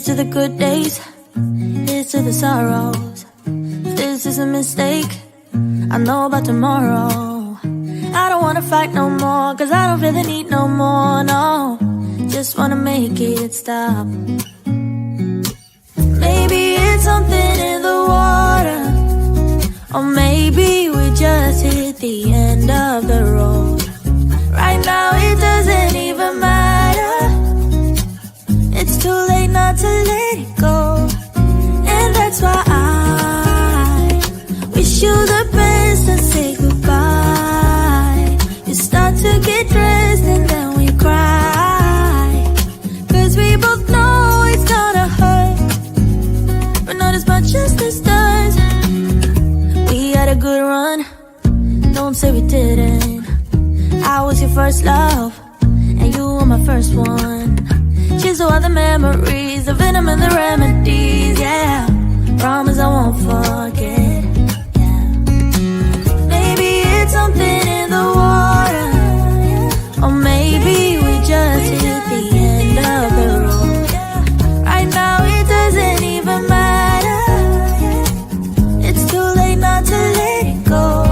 Here's to the good days, here's to the sorrows. If this is a mistake, I know about tomorrow. I don't wanna fight no more, cause I don't feel the need no more, no. Just wanna make it stop. Maybe it's something in the water, or maybe we just hit the end of the road. Right now it doesn't even matter. It's too late not to let it go. And that's why I wish you the best and say goodbye. You start to get dressed and then we cry, cause we both know it's gonna hurt, but not as much as this does. We had a good run, don't say we didn't. I was your first love, and you were my first one. Cheers to all the memories, the venom and the remedies, yeah. Promise I won't forget, yeah. Maybe it's something in the water, or maybe we just hit the end of the road. Right now it doesn't even matter. It's too late not to let it go.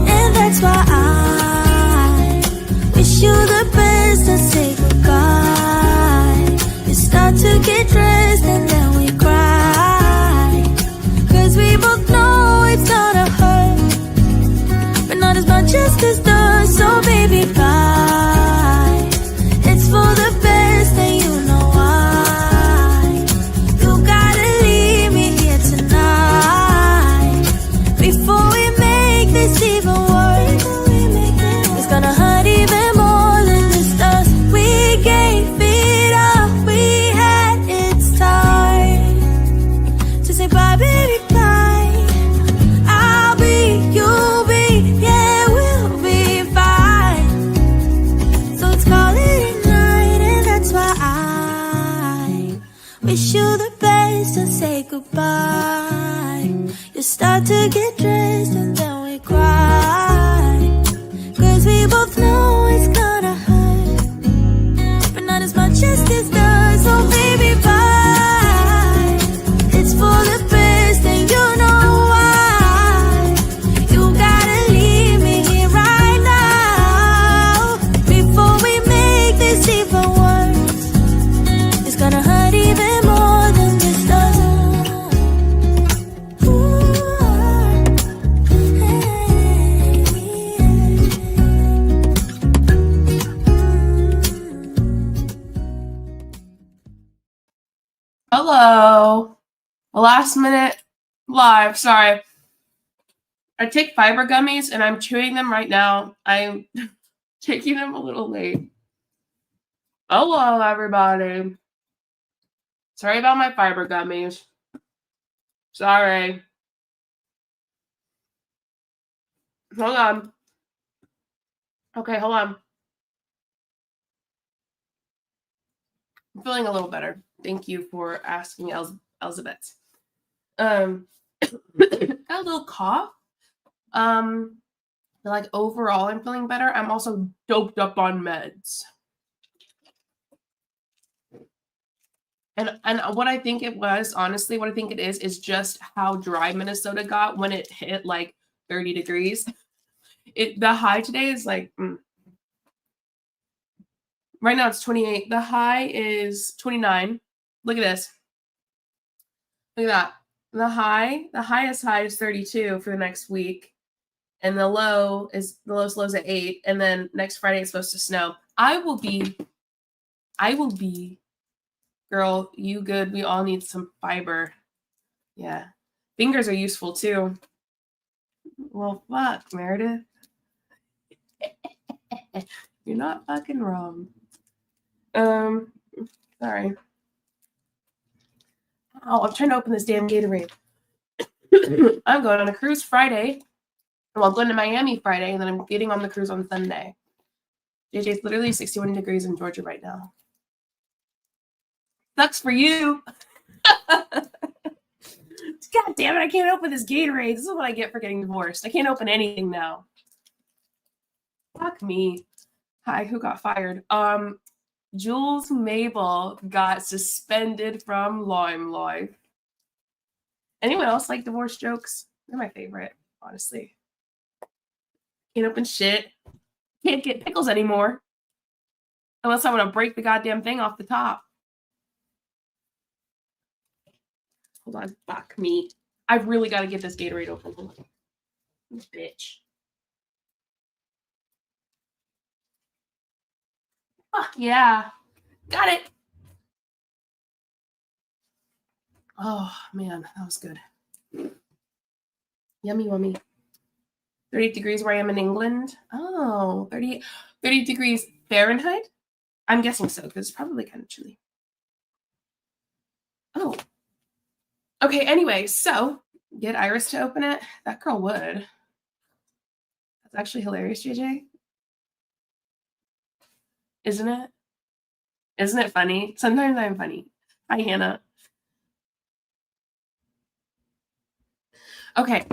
And that's why I wish you the best and say goodbye. You start to get dressed and then we cry, cause we both know it's gonna hurt, but not as much as this does. So baby, bye. It's for the best and you know why. You gotta leave me here tonight before we make this even worse. It's gonna hurt even more than this does. We gave it up, we had its time to say bye, baby, bye. I'll be, you'll be, yeah, we'll be fine. So let's call it a night, and that's why I wish you the best and say goodbye. You start to get dressed and then we cry, cause we both know it's gonna hurt, but not as much as this does. So baby, bye. It's for the best and you know why. You gotta leave me here right now before we make this even worse. It's gonna hurt even more than this does. Hello. Last minute live. Sorry. I take fiber gummies and I'm chewing them right now. I'm taking them a little late. Hello, everybody. Sorry about my fiber gummies. Sorry. Hold on. Okay, hold on. I'm feeling a little better. Thank you for asking, Elizabeth. Got a little cough. Like overall, I'm feeling better. I'm also doped up on meds. And what I think it was, honestly, what I think it is just how dry Minnesota got when it hit like 30 degrees. The high today is like, right now it's 28. The high is 29. Look at this. Look at that. The highest high is 32 for the next week. And the lowest low's at 8. And then next Friday it's supposed to snow. I will be, girl, you good. We all need some fiber. Yeah. Fingers are useful too. Well, fuck, Meredith. You're not fucking wrong. Sorry. Oh, I'm trying to open this damn Gatorade. I'm going on a cruise Friday. Well, I'm going to Miami Friday, and then I'm getting on the cruise on Sunday. JJ's literally 61 degrees in Georgia right now. Sucks for you. God damn it, I can't open this Gatorade. This is what I get for getting divorced. I can't open anything now. Fuck me. Hi, who got fired? Jules Mabel got suspended from Lime Life. Anyone else like divorce jokes? They're my favorite, honestly. Can't open shit. Can't get pickles anymore. Unless I want to break the goddamn thing off the top. Hold on. Fuck me. I've really got to get this Gatorade open. Hold on. Bitch. Fuck yeah. Got it. Oh, man. That was good. Yummy, yummy. 38 degrees where I am in England. Oh, 30 degrees Fahrenheit? I'm guessing so, because it's probably kind of chilly. Oh. Okay, anyway, so get Iris to open it. That girl would. That's actually hilarious, JJ. Isn't it? Isn't it funny? Sometimes I'm funny. Hi, Hannah. Okay.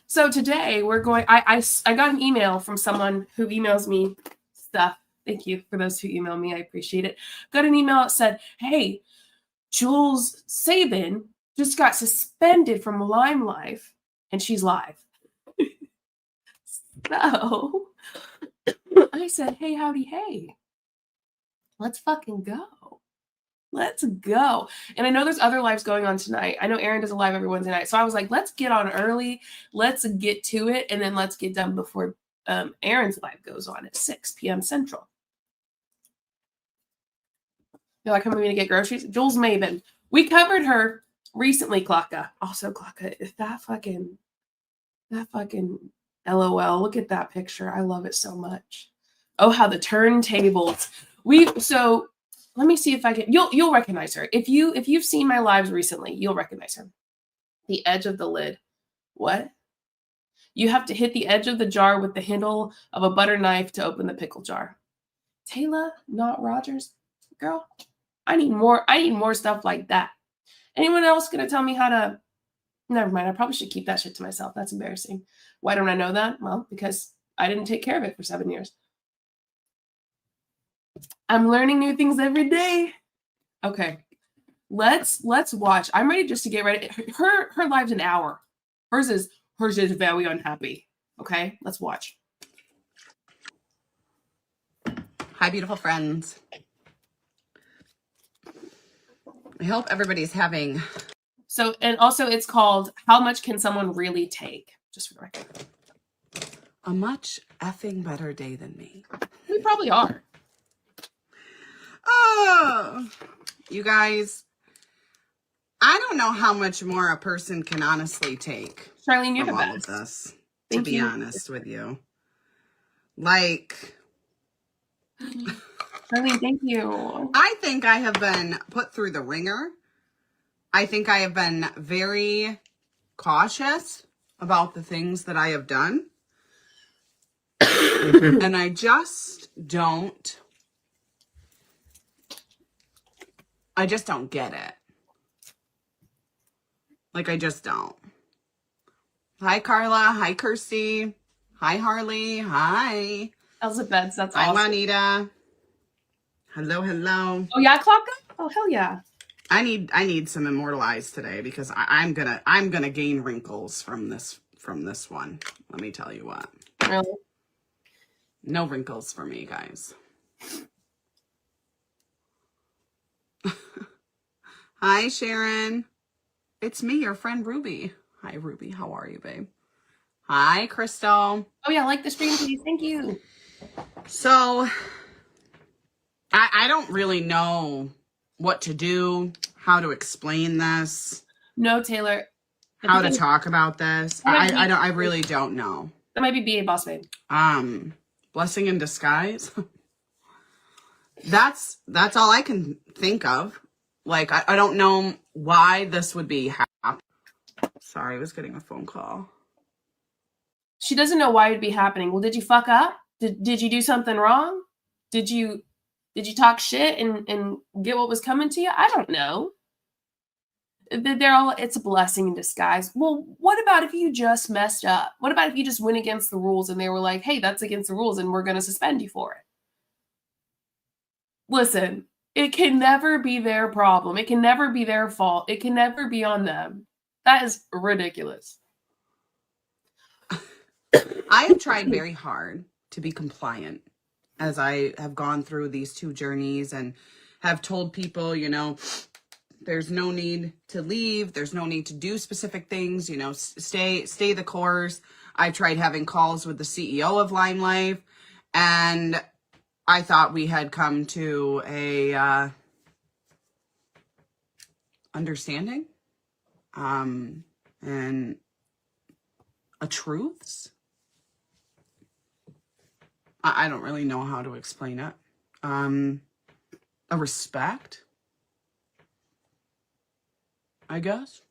So today we're going, I got an email from someone who emails me stuff. Thank you for those who email me. I appreciate it. Got an email that said, hey, Jules Sabin just got suspended from Lime Life and she's live. So I said, hey, howdy, hey. Let's fucking go. Let's go. And I know there's other lives going on tonight. I know Erin does a live every Wednesday night. So I was like, let's get on early. Let's get to it. And then let's get done before Erin's live goes on at 6 p.m. Central. You're like, come with me to get groceries? Jules Mabin. We covered her recently, Klaka. Also, Klaka, if that fucking LOL. Look at that picture. I love it so much. Oh, how the turntables. So let me see if I can. You'll recognize her. If you've seen my lives recently, you'll recognize her. The edge of the lid. What? You have to hit the edge of the jar with the handle of a butter knife to open the pickle jar. Taylor, not Rogers. Girl, I need more stuff like that. Anyone else gonna tell me how to? Never mind. I probably should keep that shit to myself. That's embarrassing. Why don't I know that? Well, because I didn't take care of it for 7 years. I'm learning new things every day. Okay. Let's watch. I'm ready just to get ready. Her live's an hour. Hers is very unhappy. Okay, let's watch. Hi, beautiful friends. I hope everybody's having. So, and also it's called How Much Can Someone Really Take? Just for the record. A much effing better day than me. We probably are. Oh, you guys, I don't know how much more a person can honestly take. Charlene, you're the from all best. of this, Thank to be you. honest with you. Like, Charlene, thank you. I think I have been put through the ringer. I think I have been very cautious about the things that I have done. And I just don't get it. Like, I just don't. Hi, Carla. Hi, Kirsty. Hi, Harley. Hi. Elizabeth, that's Hi, awesome. Juanita. Hello, hello. Oh yeah, Klaka? Oh hell yeah. I need some immortalized today because I'm gonna gain wrinkles from this one. Let me tell you what. Really? No wrinkles for me, guys. Hi, Sharon. It's me, your friend Ruby. Hi, Ruby. How are you, babe? Hi, Crystal. Oh yeah, like the stream, please. Thank you. So, I don't really know what to do, how to explain this. No, Taylor. How to talk about this. I really don't know. That might be BA Boss Babe. Blessing in disguise. That's all I can think of. Like, I don't know why this would be happening. Sorry, I was getting a phone call. She doesn't know why it would be happening. Well, did you fuck up? Did you do something wrong? Did you talk shit and get what was coming to you? I don't know. It's a blessing in disguise. Well, what about if you just messed up? What about if you just went against the rules and they were like, hey, that's against the rules and we're going to suspend you for it? Listen, it can never be their problem. It can never be their fault. It can never be on them. That is ridiculous. I have tried very hard to be compliant as I have gone through these 2 journeys and have told people, you know, there's no need to leave. There's no need to do specific things, you know, stay the course. I tried having calls with the CEO of Lime Life, and I thought we had come to a understanding and a truths. I don't really know how to explain it. A respect, I guess.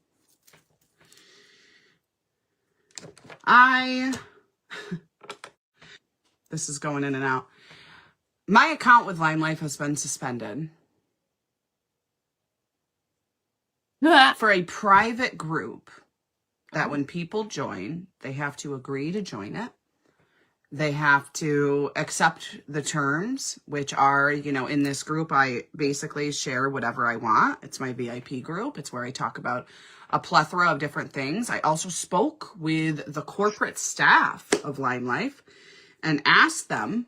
This is going in and out. My account with Lime Life has been suspended for a private group that when people join, they have to agree to join it. They have to accept the terms, which are, you know, in this group, I basically share whatever I want. It's my VIP group. It's where I talk about a plethora of different things. I also spoke with the corporate staff of Lime Life and asked them,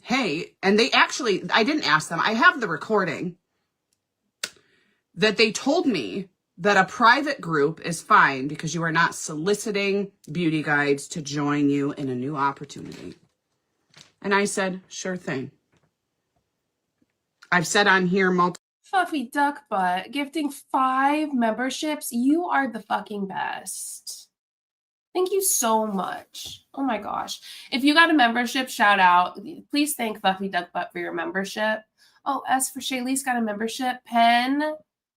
hey, and they actually, I didn't ask them. I have the recording that they told me that a private group is fine because you are not soliciting beauty guides to join you in a new opportunity. And I said, sure thing. I've said on here multiple. Fluffy Duck Butt, gifting 5 memberships. You are the fucking best. Thank you so much. Oh my gosh. If you got a membership, shout out. Please thank Fluffy Duck Butt for your membership. Oh, S for Shaylee's got a membership. Pen.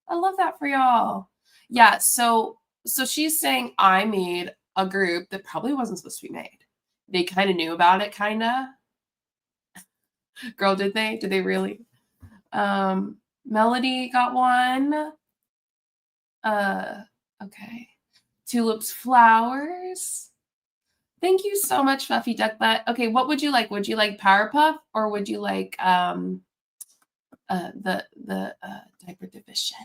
I love that for y'all. Yeah, so she's saying I made a group that probably wasn't supposed to be made. They kind of knew about it, kind of. Girl, did they? Did they really? Melody got one. Okay. Tulips Flowers. Thank you so much, Fluffy Duck Butt. Okay, what would you like? Would you like Powerpuff or would you like the diaper division?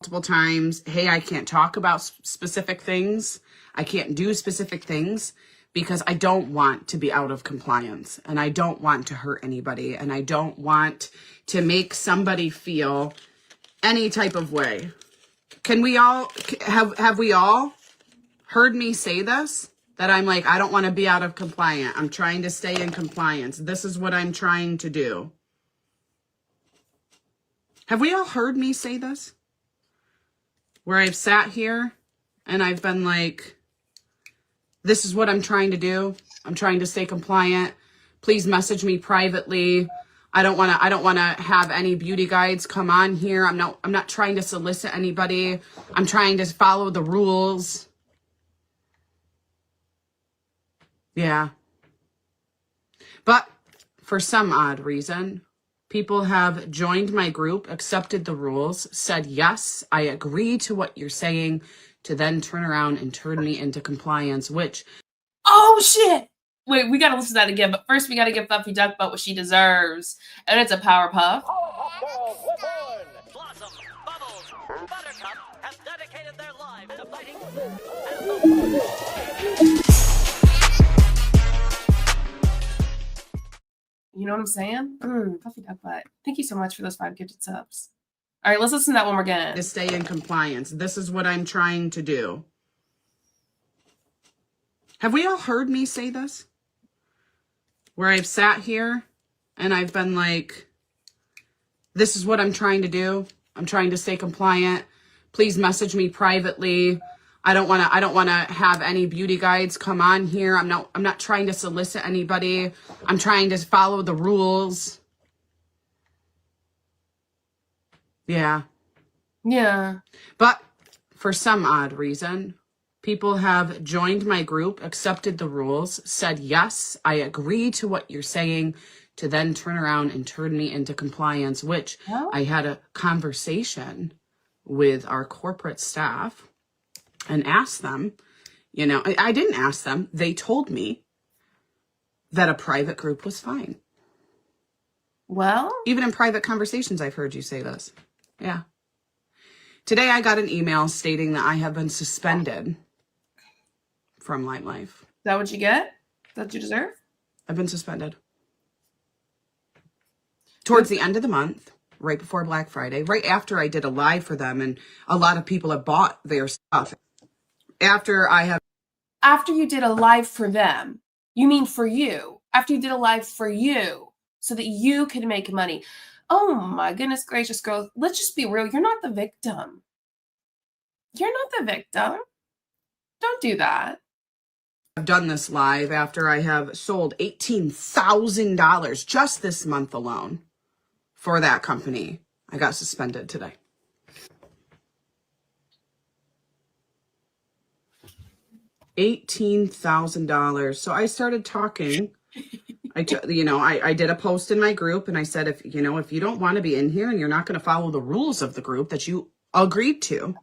Multiple times, hey, I can't talk about specific things. I can't do specific things because I don't want to be out of compliance and I don't want to hurt anybody and I don't want to make somebody feel any type of way. Can we all, have we all heard me say this? That I'm like, I don't want to be out of compliance. I'm trying to stay in compliance. This is what I'm trying to do. Have we all heard me say this? Where I've sat here and I've been like, this is what I'm trying to do. I'm trying to stay compliant. Please message me privately. I don't want to have any beauty guides come on here. I'm not trying to solicit anybody. I'm trying to follow the rules. Yeah. But for some odd reason, people have joined my group, accepted the rules, said, yes, I agree to what you're saying, to then turn around and turn me into compliance, which... Oh, shit! Wait, we gotta listen to that again, but first we gotta give Fluffy Duck Butt what she deserves. And it's a Powerpuff. Blossom, Bubbles, Buttercup have dedicated their lives to fighting. You know what I'm saying? Fluffy Duck Butt. Thank you so much for those 5 gifted subs. All right, let's listen to that one more again. To stay in compliance. This is what I'm trying to do. Have we all heard me say this? Where I've sat here and I've been like, this is what I'm trying to do. I'm trying to stay compliant. Please message me privately. I don't want to have any beauty guides come on here. I'm not trying to solicit anybody. I'm trying to follow the rules. Yeah. Yeah. But for some odd reason, people have joined my group, accepted the rules, said, yes, I agree to what you're saying, to then turn around and turn me into compliance, which I had a conversation with our corporate staff and asked them, you know, I didn't ask them. They told me that a private group was fine. Well, Even in private conversations, I've heard you say this. Yeah. Today, I got an email stating that I have been suspended from Lime Life. is that what you get? Is that what you deserve? I've been suspended. Towards the end of the month, right before Black Friday, right after I did a live for them, and a lot of people have bought their stuff. After you did a live for them, you mean for you. After you did a live for you so that you could make money. Oh my goodness gracious, girl. Let's just be real. You're not the victim. You're not the victim. Don't do that. I've done this live after I have sold $18,000 just this month alone for that company, I got suspended today. $18,000. So I started talking. I did a post in my group, and I said, if you don't want to be in here and you're not going to follow the rules of the group that you agreed to,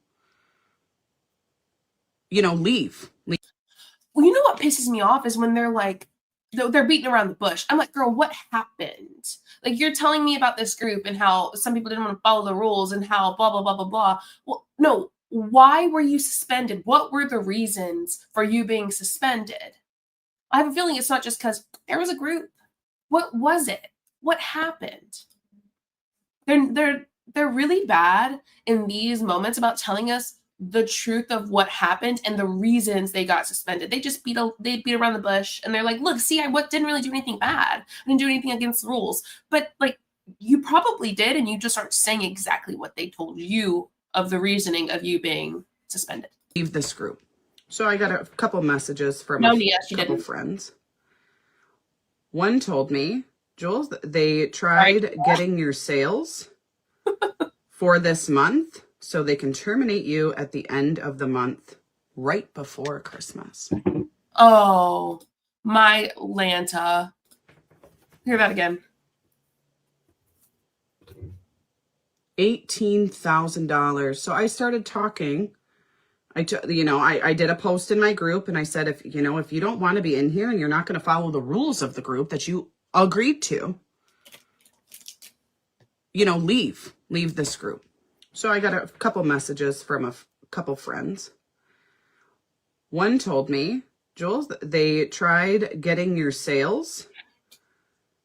leave. Well, you know what pisses me off is when they're like, they're beating around the bush. I'm like, girl, what happened? Like, you're telling me about this group and how some people didn't want to follow the rules and how blah, blah, blah, blah, blah. Well, no, why were you suspended? What were the reasons for you being suspended? I have a feeling it's not just because there was a group. What was it? What happened? They're really bad in these moments about telling us the truth of what happened and the reasons they got suspended. They just beat around the bush, and they're like, look, see, I didn't really do anything bad. I didn't do anything against the rules. But like, you probably did, and you just aren't saying exactly what they told you of the reasoning of you being suspended. Leave this group. So I got a couple messages from couple friends. One told me, Jules, they tried getting your sales for this month so they can terminate you at the end of the month, right before Christmas. Oh, my Lanta. Hear that again. $18,000. So I started talking. I did a post in my group, and I said, if you don't want to be in here and you're not going to follow the rules of the group that you agreed to, leave this group. So I got a couple messages from a couple friends. One told me, Jules, they tried getting your sales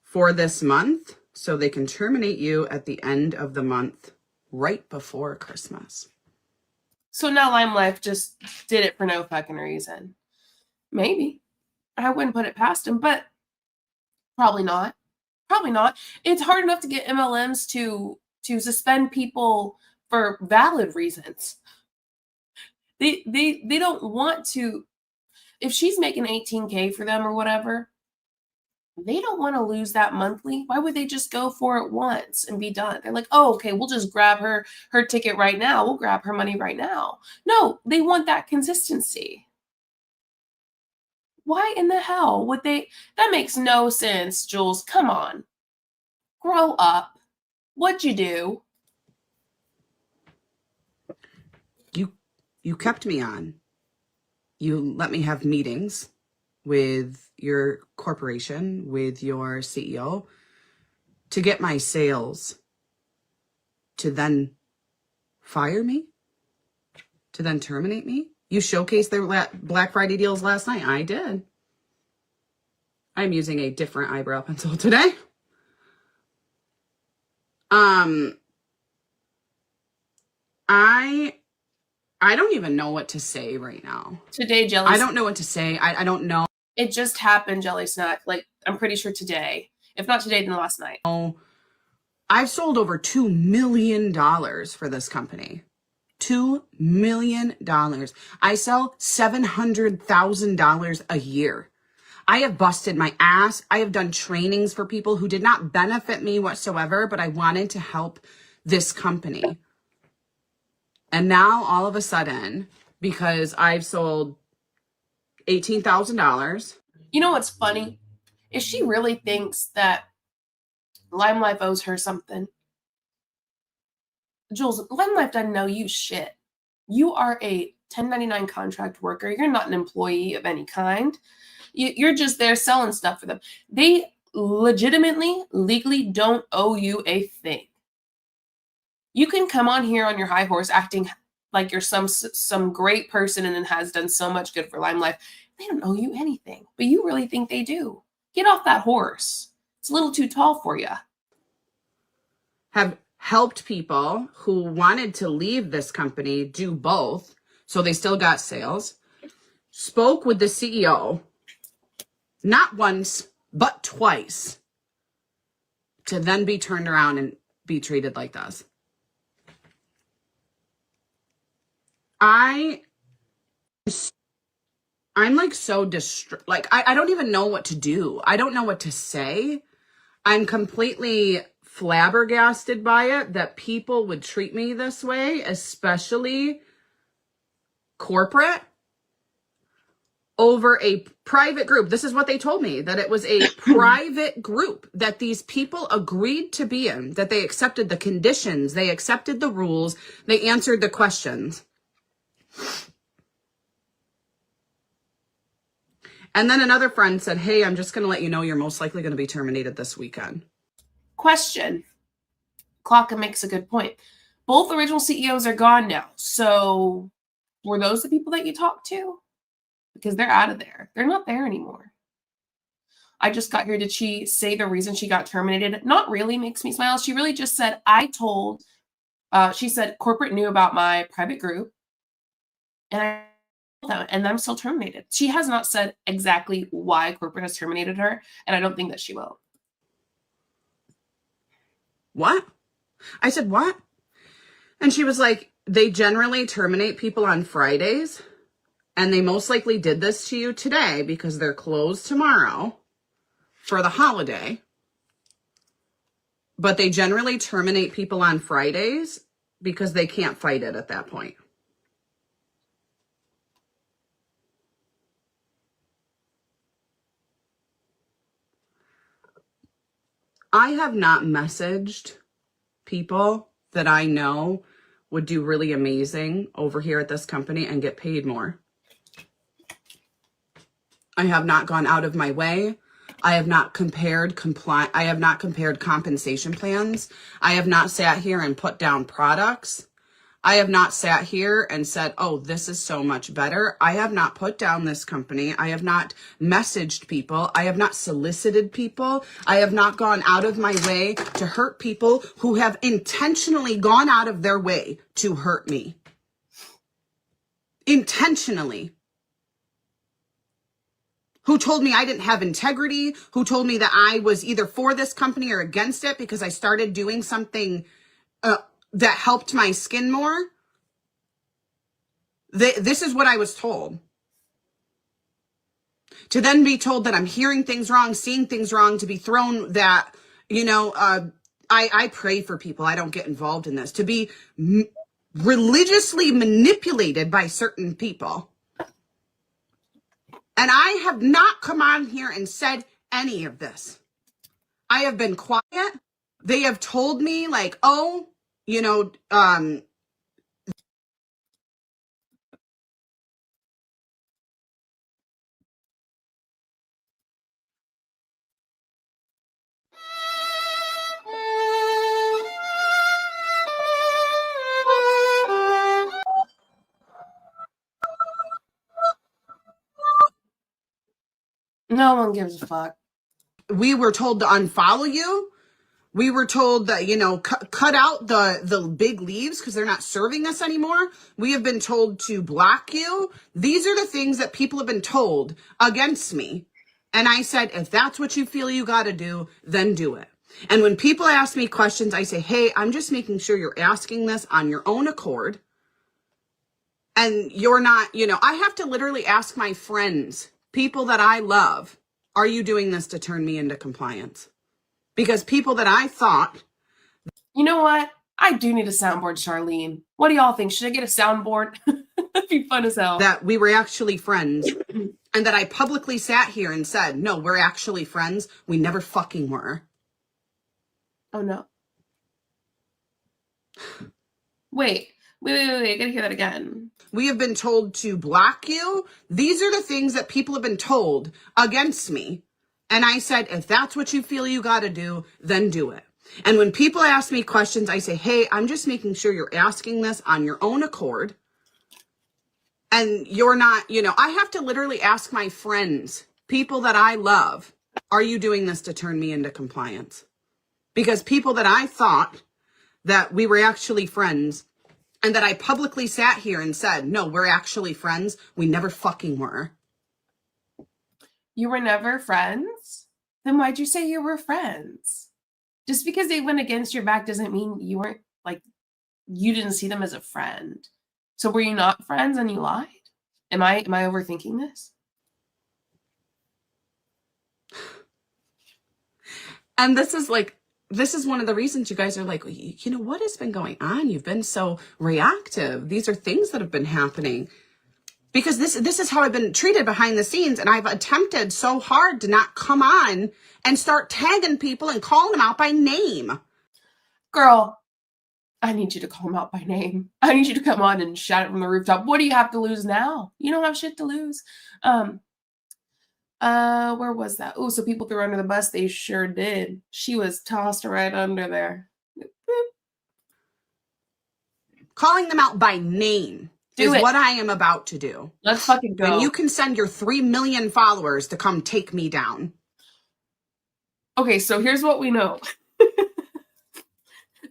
for this month so they can terminate you at the end of the month, right before Christmas. So now Lime Life just did it for no fucking reason. Maybe. I wouldn't put it past him, but probably not. Probably not. It's hard enough to get MLMs to suspend people for valid reasons. They don't want to. If she's making $18K for them or whatever, they don't want to lose that monthly. Why would they just go for it once and be done? They're like, oh, okay, we'll just grab her ticket right now. We'll grab her money right now. No, they want that consistency. Why in the hell would they? That makes no sense, Jules. Come on. Grow up. What'd you do? You kept me on. You let me have meetings with your corporation, with your CEO, to get my sales, to then fire me, to then terminate me. You showcased their Black Friday deals last night. I did. I'm using a different eyebrow pencil today. I don't even know what to say right now. Today, Jelly. I don't know what to say. I don't know. It just happened, Jelly Snack. Like, I'm pretty sure today. If not today, then last night. I've sold over $2 million for this company. $2 million. I sell $700,000 a year. I have busted my ass. I have done trainings for people who did not benefit me whatsoever, but I wanted to help this company. And now, all of a sudden, because I've sold $18,000. You know what's funny? Is she really thinks that Lime Life owes her something? Jules, Lime Life doesn't know you shit. You are a 1099 contract worker. You're not an employee of any kind. You're just there selling stuff for them. legitimately, legally don't owe you a thing. You can come on here on your high horse acting like you're some great person and then has done so much good for Lime Life. They don't owe you anything, but you really think they do. Get off that horse. It's a little too tall for you. Have helped people who wanted to leave this company do both, so they still got sales. Spoke with the CEO, not once, but twice, to then be turned around and be treated like this. I'm like so distraught. Like, I don't even know what to do. I don't know what to say. I'm completely flabbergasted by it that people would treat me this way, especially corporate, over a private group. This is what they told me, that it was a private group that these people agreed to be in, that they accepted the conditions, they accepted the rules, they answered the questions. And then another friend said, hey, I'm just going to let you know you're most likely going to be terminated this weekend. Question. Clocka makes a good point. Both original CEOs are gone now. So were those the people that you talked to? Because they're out of there. They're not there anymore. I just got here. Did she say the reason she got terminated? Not really. Makes me smile. She really just said, she said corporate knew about my private group and I'm still terminated. She has not said exactly why corporate has terminated her, and I don't think that she will. What? I said, what? And she was like, they generally terminate people on Fridays, and they most likely did this to you today because they're closed tomorrow for the holiday. But they generally terminate people on Fridays because they can't fight it at that point. I have not messaged people that I know would do really amazing over here at this company and get paid more. I have not gone out of my way. I have not compared compensation plans. I have not sat here and put down products. I have not sat here and said, oh, this is so much better. I have not put down this company. I have not messaged people. I have not solicited people. I have not gone out of my way to hurt people who have intentionally gone out of their way to hurt me. Intentionally. Who told me I didn't have integrity, who told me that I was either for this company or against it because I started doing something that helped my skin more. This is what I was told. To then be told that I'm hearing things wrong, seeing things wrong, to be thrown that, I pray for people. I don't get involved in this. To be religiously manipulated by certain people. And I have not come on here and said any of this. I have been quiet. They have told me like, oh, No one gives a fuck. We were told to unfollow you. We were told that, cut out the big leaves because they're not serving us anymore. We have been told to block you. These are the things that people have been told against me. And I said, if that's what you feel you got to do, then do it. And when people ask me questions, I say, hey, I'm just making sure you're asking this on your own accord. And you're not, I have to literally ask my friends, people that I love, are you doing this to turn me into compliance? Because people that I thought... You know what? I do need a soundboard, Charlene. What do y'all think? Should I get a soundboard? That'd be fun as hell. That we were actually friends. And that I publicly sat here and said, no, we're actually friends. We never fucking were. Oh, no. Wait. I gotta hear that again. We have been told to block you. These are the things that people have been told against me. And I said, if that's what you feel you got to do, then do it. And when people ask me questions, I say, hey, I'm just making sure you're asking this on your own accord. And you're not, I have to literally ask my friends, people that I love, are you doing this to turn me into compliance? Because people that I thought that we were actually friends and that I publicly sat here and said, no, we're actually friends, we never fucking were. You were never friends? Then why'd you say you were friends? Just because they went against your back doesn't mean you weren't, like, you didn't see them as a friend. So were you not friends and you lied? Am I overthinking this? And this is one of the reasons you guys are like, what has been going on? You've been so reactive. These are things that have been happening. Because this is how I've been treated behind the scenes. And I've attempted so hard to not come on and start tagging people and calling them out by name. Girl, I need you to call them out by name. I need you to come on and shout it from the rooftop. What do you have to lose now? You don't have shit to lose. Where was that? Oh, so people threw her under the bus. They sure did. She was tossed right under there. Calling them out by name is what I am about to do. Let's fucking go. And you can send your 3 million followers to come take me down. Okay, so here's what we know.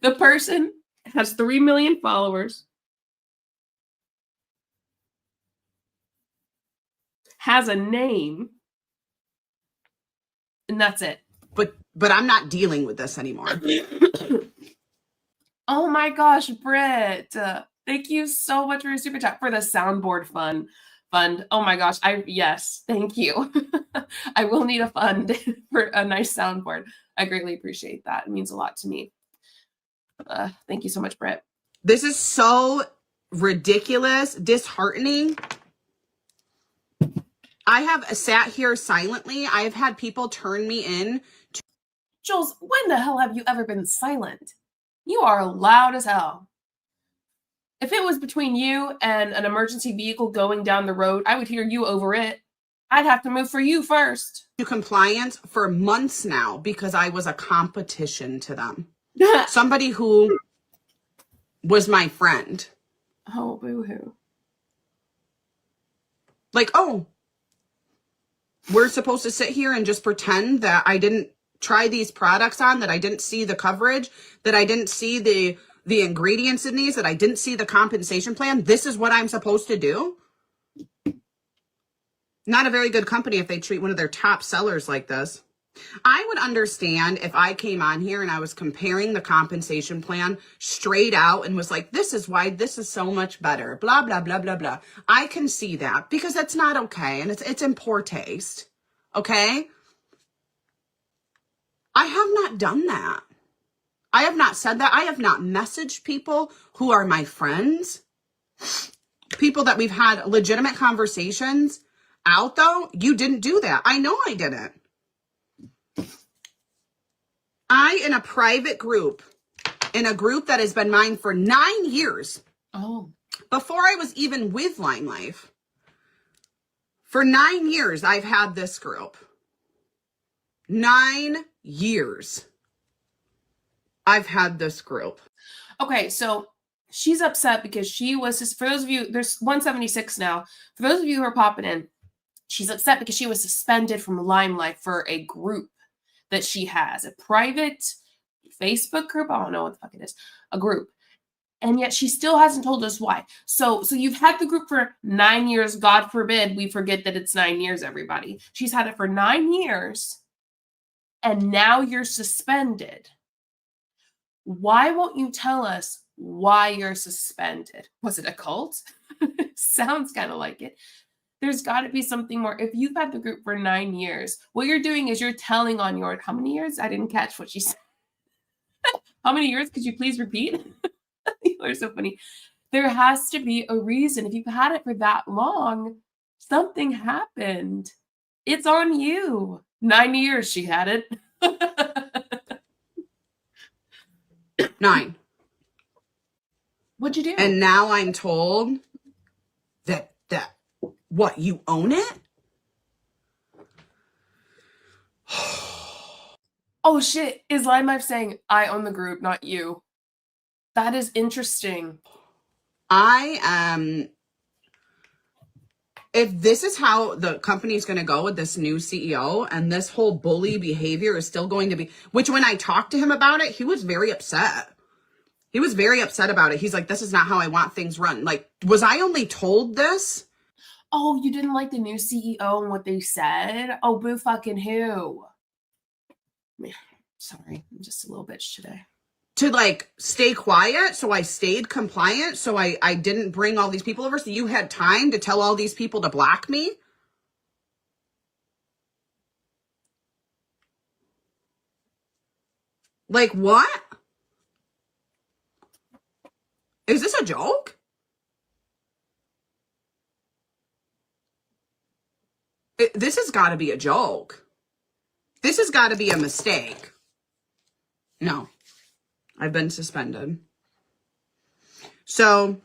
The person has 3 million followers, has a name, and that's it. But I'm not dealing with this anymore. Oh my gosh, Britt. Thank you so much for your super chat for the soundboard fund. Oh my gosh. Yes, thank you. I will need a fund for a nice soundboard. I greatly appreciate that. It means a lot to me. Thank you so much, Britt. This is so ridiculous, disheartening. I have sat here silently. I've had people turn me in. Jules, when the hell have you ever been silent? You are loud as hell. If it was between you and an emergency vehicle going down the road, I would hear you over it. I'd have to move for you first. To compliance for months now because I was a competition to them. Somebody who was my friend. Oh, boo-hoo. Like, oh, we're supposed to sit here and just pretend that I didn't try these products on, that I didn't see the coverage, that I didn't see the ingredients in these, that I didn't see the compensation plan. This is what I'm supposed to do? Not a very good company if they treat one of their top sellers like this. I would understand if I came on here and I was comparing the compensation plan straight out and was like, this is why this is so much better, blah, blah, blah, blah, blah. I can see that because that's not okay. And it's in poor taste. Okay. I have not done that. I have not said that. I have not messaged people who are my friends, people that we've had legitimate conversations out though. You didn't do that. I know I didn't. In a private group, in a group that has been mine for 9 years. Oh. Before I was even with Lime Life. For 9 years, I've had this group. 9 years. I've had this group. Okay, so she's upset because she was, for those of you, there's 176 now. For those of you who are popping in, she's upset because she was suspended from Lime Life for a group that she has, a private Facebook group. I don't know what the fuck it is, a group. And yet she still hasn't told us why. So you've had the group for 9 years. God forbid we forget that it's 9 years, everybody. She's had it for 9 years. And now you're suspended. Why won't you tell us why you're suspended? Was it a cult? Sounds kind of like it. There's got to be something more. If you've had the group for 9 years, what you're doing is you're telling on your, how many years? I didn't catch what she said. How many years? Could you please repeat? You are so funny. There has to be a reason. If you've had it for that long, something happened. It's on you. 9 years she had it. 9. What'd you do? And now I'm told that what, you own it? Oh shit, is Live saying I own the group, not you? That is interesting. If this is how the company is going to go with this new CEO and this whole bully behavior is still going to be, which when I talked to him about it, he was very upset. He was very upset about it. He's like, this is not how I want things run. Like, was I only told this? Oh, you didn't like the new CEO and what they said? Oh, boo fucking who? Sorry, I'm just a little bitch today. To like stay quiet, so I stayed compliant, so I didn't bring all these people over, so you had time to tell all these people to block me? Like, what? Is this a joke? This has got to be a joke. This has got to be a mistake. No. I've been suspended. So,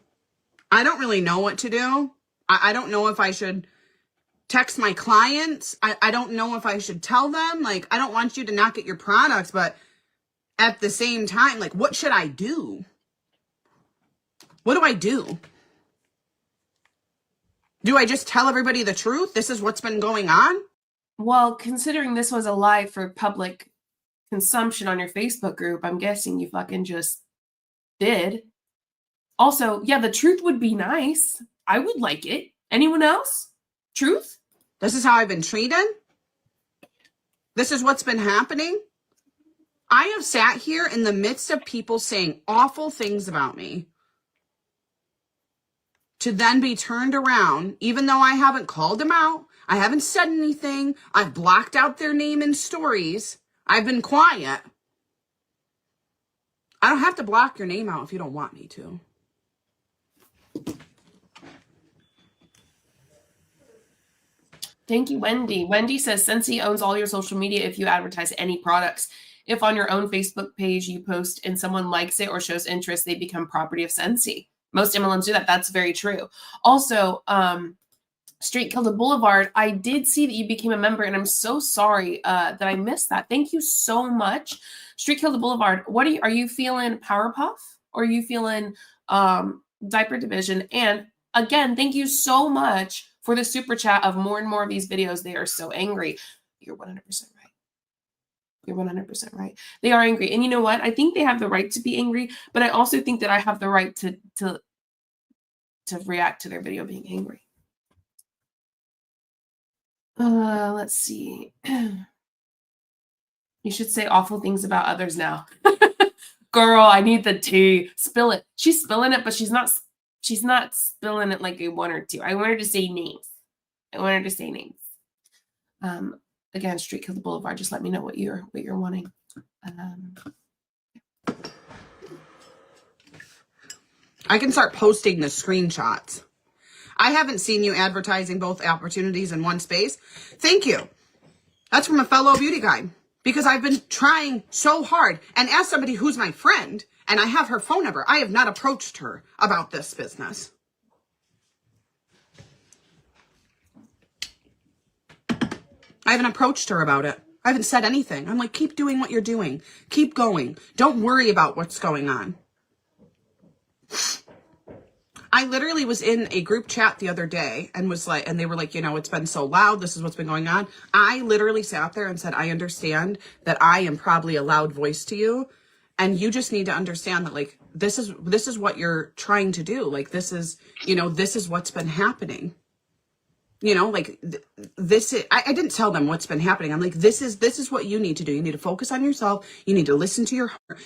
I don't really know what to do. I don't know if I should text my clients. I don't know if I should tell them. Like, I don't want you to not get your products, but at the same time, like, what should I do? What do I do? Do I just tell everybody the truth? This is what's been going on? Well, considering this was a live for public consumption on your Facebook group, I'm guessing you fucking just did. Also, yeah, the truth would be nice. I would like it. Anyone else? Truth? This is how I've been treated? This is what's been happening? I have sat here in the midst of people saying awful things about me to then be turned around, even though I haven't called them out. I haven't said anything. I've blocked out their name in stories. I've been quiet. I don't have to block your name out if you don't want me to. Thank you, Wendy. Wendy says, Scentsy owns all your social media if you advertise any products. If on your own Facebook page you post and someone likes it or shows interest, they become property of Scentsy. Most MLMs do that. That's very true. Also, Street Killed a Boulevard, I did see that you became a member, and I'm so sorry that I missed that. Thank you so much. Street Killed a Boulevard, what are you feeling Powerpuff? Or are you feeling Diaper Division? And again, thank you so much for the super chat of more and more of these videos. They are so angry. You're 100% right. You're 100% right. They are angry. And you know what? I think they have the right to be angry, but I also think that I have the right to react to their video being angry. Let's see. You should say awful things about others now. Girl, I need the tea. Spill it. She's spilling it, but she's not spilling it like a one or two. I want her to say names. Again, Street Kill the Boulevard. Just let me know what you're wanting. I can start posting the screenshots. I haven't seen you advertising both opportunities in one space. Thank you. That's from a fellow beauty guide, because I've been trying so hard. And as somebody who's my friend, and I have her phone number, I have not approached her about this business. I haven't approached her about it. I haven't said anything. I'm like, keep doing what you're doing. Keep going. Don't worry about what's going on. I literally was in a group chat the other day and was like, and they were like, you know, it's been so loud. This is what's been going on. I literally sat there and said, I understand that I am probably a loud voice to you. And you just need to understand that, like, this is what you're trying to do. Like, this is, you know, this is what's been happening. You know, like this is, I didn't tell them what's been happening. I'm like, this is what you need to do. You need to focus on yourself. You need to listen to your heart.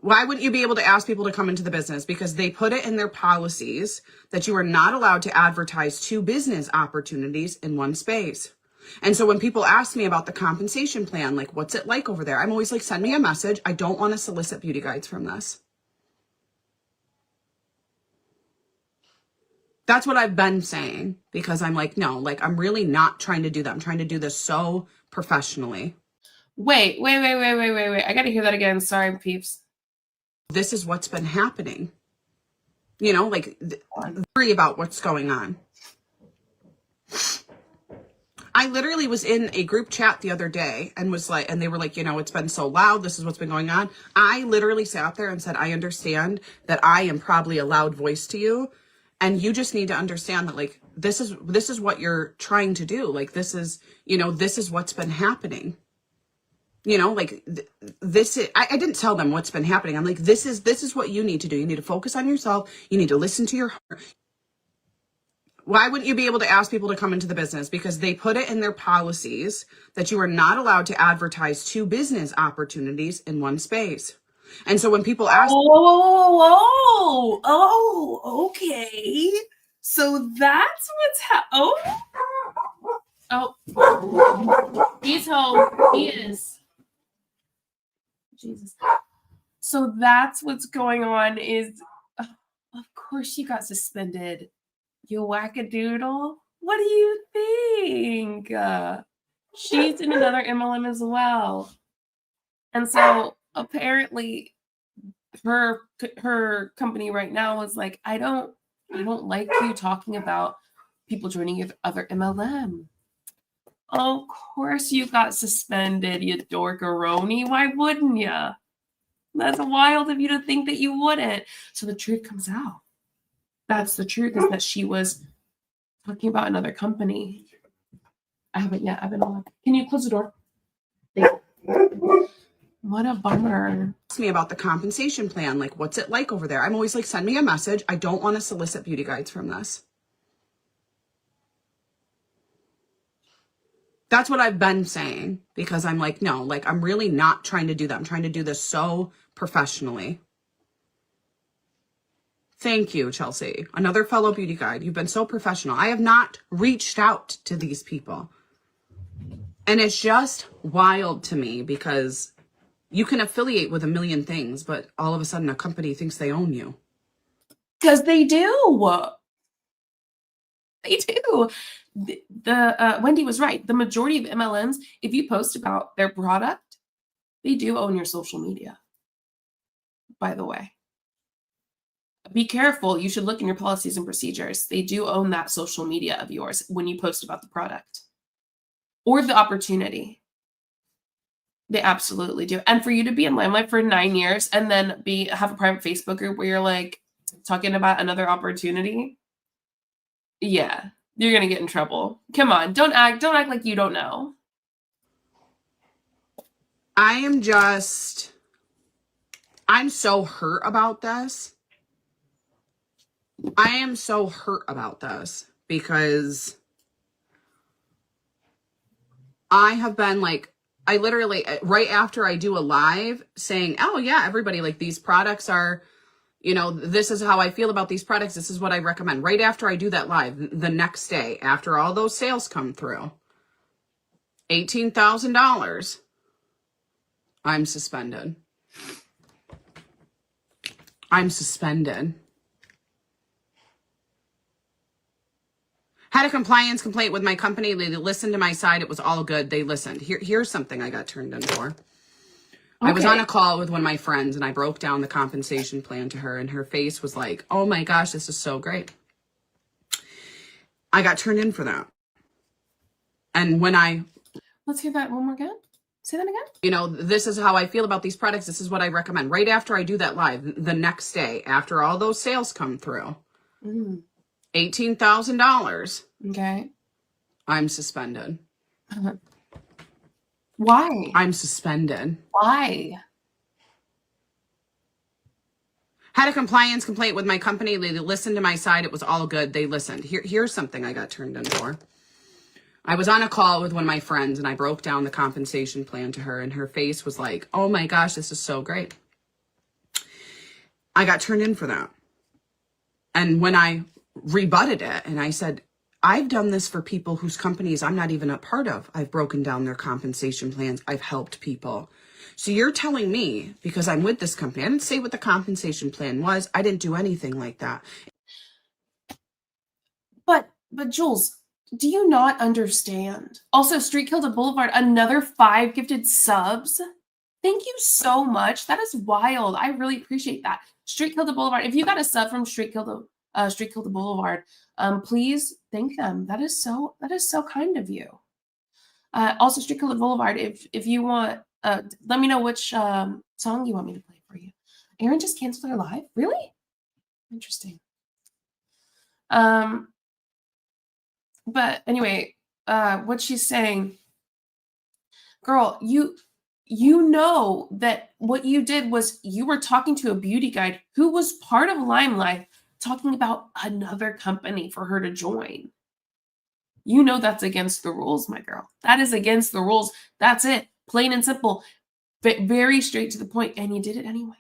Why wouldn't you be able to ask people to come into the business? Because they put it in their policies that you are not allowed to advertise 2 business opportunities in one space. And so when people ask me about the compensation plan, like, what's it like over there? I'm always like, send me a message. I don't want to solicit beauty guides from this. That's what I've been saying, because I'm like, no, like, I'm really not trying to do that. I'm trying to do this so professionally. Wait. I got to hear that again. Sorry, peeps. This is what's been happening. You know, like, worry about what's going on. I literally was in a group chat the other day and was like, and they were like, you know, it's been so loud. This is what's been going on. I literally sat there and said, I understand that I am probably a loud voice to you. And you just need to understand that, like, this is what you're trying to do. Like, this is, you know, this is what's been happening. You know, like this is, I didn't tell them what's been happening. I'm like, this is what you need to do. You need to focus on yourself. You need to listen to your heart. Why wouldn't you be able to ask people to come into the business? Because they put it in their policies that you are not allowed to advertise 2 business opportunities in one space. And so when people ask, okay. So that's what's oh, he's home. He is. Jesus. So that's what's going on is, of course she got suspended. You wackadoodle. What do you think? She's in another MLM as well. And so apparently her company right now is like, I don't like you talking about people joining your other MLM. Of course you got suspended, you dorkaroni. Why wouldn't you? That's wild of you to think that you wouldn't. So the truth comes out. That's the truth, is that she was talking about another company. I haven't yet. I've been on. Can you close the door? Thank you. What a bummer. ask me about the compensation plan, like, what's it like over there? I'm always like, send me a message. I don't want to solicit beauty guides from this. That's what I've been saying, because I'm like, no, like, I'm really not trying to do that. I'm trying to do this so professionally. Thank you, Chelsea. Another fellow beauty guide. You've been so professional. I have not reached out to these people. And it's just wild to me, because you can affiliate with a million things, but all of a sudden a company thinks they own you. Because they do. They do. Wendy was right. The majority of MLMs, if you post about their product, they do own your social media. By the way. Be careful. You should look in your policies and procedures. They do own that social media of yours when you post about the product or the opportunity. They absolutely do. And for you to be in Limelight for 9 years and then have a private Facebook group where you're like talking about another opportunity, yeah, you're gonna get in trouble. Come on, don't act like you don't know. I'm so hurt about this. I am so hurt about this because I have been like, I literally, right after I do a live saying, oh yeah, everybody, like, these products are, you know, this is how I feel about these products. This is what I recommend. Right after I do that live, the next day, after all those sales come through, $18,000, I'm suspended. I'm suspended. Had a compliance complaint with my company. They listened to my side. It was all good. They listened. Here's something I got turned in for. Okay. I was on a call with one of my friends and I broke down the compensation plan to her and her face was like, oh my gosh, this is so great. I got turned in for that. And when Let's hear that one more again. Say that again. You know, this is how I feel about these products. This is what I recommend. Right after I do that live, the next day, after all those sales come through, $18,000. Okay. I'm suspended. Why? I'm suspended. Why? Had a compliance complaint with my company. They listened to my side. It was all good. They listened. Here's something I got turned in for. I was on a call with one of my friends and I broke down the compensation plan to her and her face was like, oh my gosh, this is so great. I got turned in for that. And when I rebutted it and I said, I've done this for people whose companies I'm not even a part of. I've broken down their compensation plans. I've helped people. So you're telling me, because I'm with this company, I didn't say what the compensation plan was. I didn't do anything like that. But Jules, do you not understand? Also, Street Kilda Boulevard, another 5 gifted subs. Thank you so much. That is wild. I really appreciate that. Street Kilda Boulevard. If you got a sub from Street Kilda Boulevard, please thank them. That is so kind of you. Also, Strickland Boulevard, if you want, let me know which song you want me to play for you. Aaron just canceled her live? Really? Interesting. But anyway, what she's saying, girl, you know that what you did was you were talking to a beauty guide who was part of Limelight, talking about another company for her to join. You know that's against the rules, my girl. That is against the rules. That's it. Plain and simple. Very straight to the point, and you did it anyway.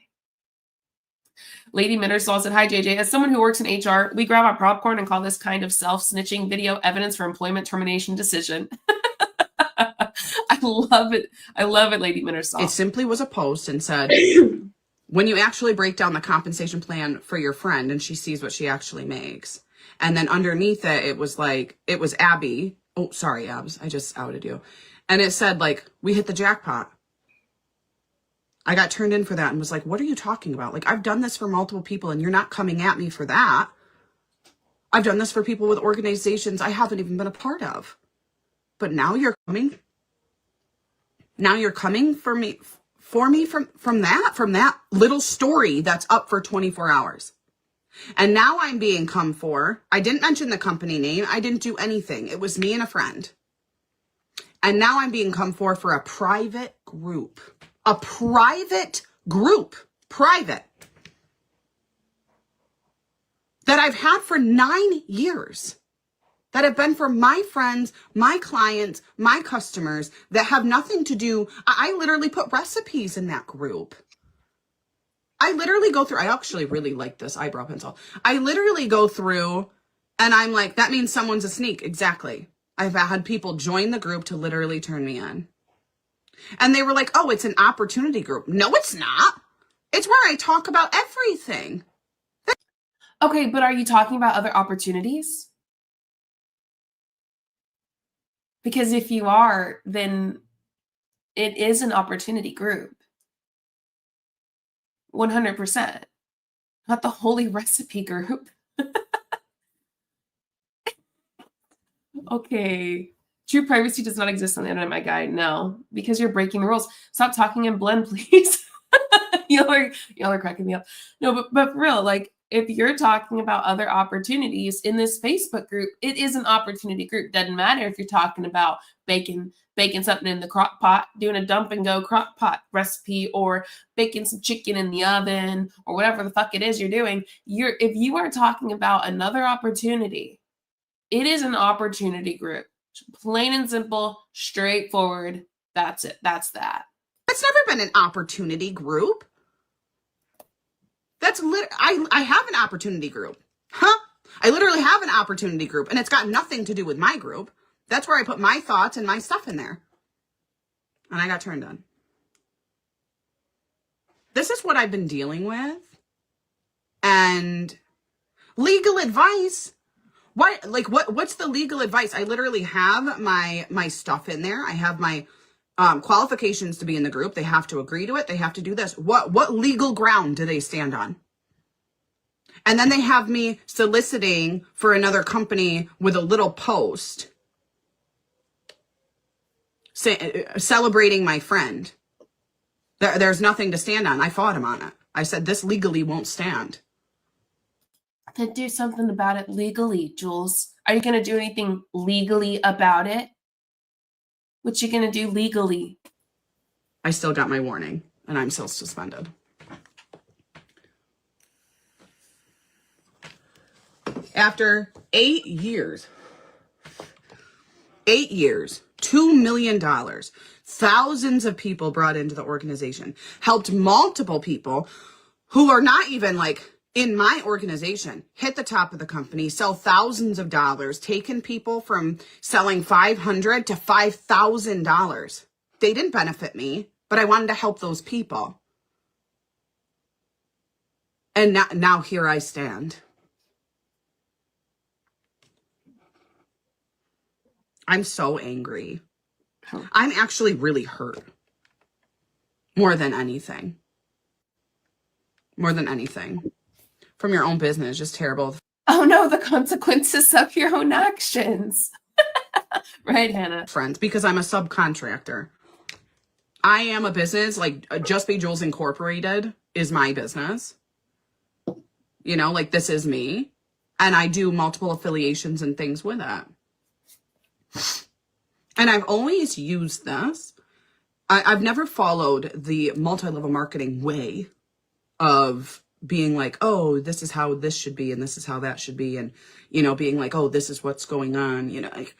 Lady Minnersall said, hi, JJ. As someone who works in HR, we grab our popcorn and call this kind of self-snitching video evidence for employment termination decision. I love it. I love it, Lady Minnersall. It simply was a post and said, when you actually break down the compensation plan for your friend and she sees what she actually makes. And then underneath it, it was like, it was Abby. Oh, sorry, Abs. I just outed you. And it said, like, we hit the jackpot. I got turned in for that and was like, what are you talking about? Like, I've done this for multiple people and you're not coming at me for that. I've done this for people with organizations I haven't even been a part of. But now you're coming. Now you're coming for me from that little story that's up for 24 hours. And now I'm being come for. I didn't mention the company name. I didn't do anything. It was me and a friend. And now I'm being come for a private group. A private group. Private. That I've had for 9 years. That have been for my friends, my clients, my customers that have nothing to do. I literally put recipes in that group. I literally go through, I actually really like this eyebrow pencil. I literally go through and I'm like, that means someone's a sneak. Exactly. I've had people join the group to literally turn me on. And they were like, oh, it's an opportunity group. No, it's not. It's where I talk about everything. Okay, but are you talking about other opportunities? Because if you are, then it is an opportunity group. 100%. Not the holy recipe group. Okay. True privacy does not exist on the internet, my guy. No, because you're breaking the rules. Stop talking in blend, please. y'all are cracking me up. No, but for real, like, if you're talking about other opportunities in this Facebook group, it is an opportunity group. Doesn't matter if you're talking about baking something in the crock pot, doing a dump and go crock pot recipe, or baking some chicken in the oven, or whatever the fuck it is you're doing. If you are talking about another opportunity, it is an opportunity group. Plain and simple, straightforward. That's it. That's that. It's never been an opportunity group. That's I have an opportunity group. Huh? I literally have an opportunity group, and it's got nothing to do with my group. That's where I put my thoughts and my stuff in there. And I got turned on. This is what I've been dealing with. And legal advice. What's the legal advice? I literally have my stuff in there. I have my qualifications to be in the group. They have to agree to it. They have to do this. What legal ground do they stand on? And then they have me soliciting for another company with a little post celebrating my friend. There's nothing to stand on. I fought him on it. I said, this legally won't stand. Then do something about it legally, Jules. Are you going to do anything legally about it? What you going to do legally? I still got my warning, and I'm still suspended. After 8 years, $2 million, thousands of people brought into the organization, helped multiple people who are not even like in my organization, hit the top of the company, sell thousands of dollars, taken people from selling $500 to $5,000. They didn't benefit me, but I wanted to help those people. And now here I stand. I'm so angry. I'm actually really hurt. More than anything. More than anything. From your own business, just terrible. Oh no, the consequences of your own actions. Right, Hannah? friends because I'm a subcontractor. I am a business, like Just Be Jules Incorporated is my business. You know, like this is me. And I do multiple affiliations and things with it. And I've always used this. I've never followed the multi-level marketing way of being like, oh, this is how this should be and this is how that should be. And, you know, being like, oh, this is what's going on. You know, like,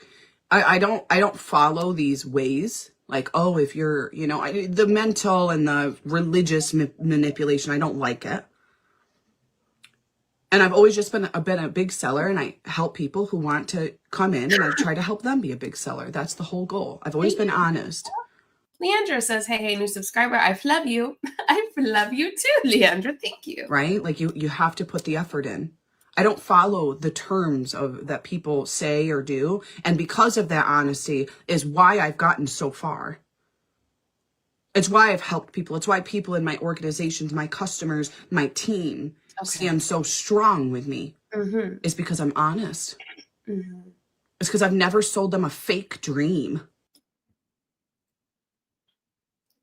I don't follow these ways. Like, oh, if you're, you know, the mental and the religious manipulation, I don't like it. And I've always just been a big seller, and I help people who want to come in, and I try to help them be a big seller. That's the whole goal. I've always been honest. Leandra says, hey, new subscriber, I love you. I love you too, Leandra. Thank you. Right? Like you have to put the effort in. I don't follow the terms of that people say or do. And because of that honesty is why I've gotten so far. It's why I've helped people. It's why people in my organizations, my customers, my team stand so strong with me. Mm-hmm. It's because I'm honest. Mm-hmm. It's because I've never sold them a fake dream.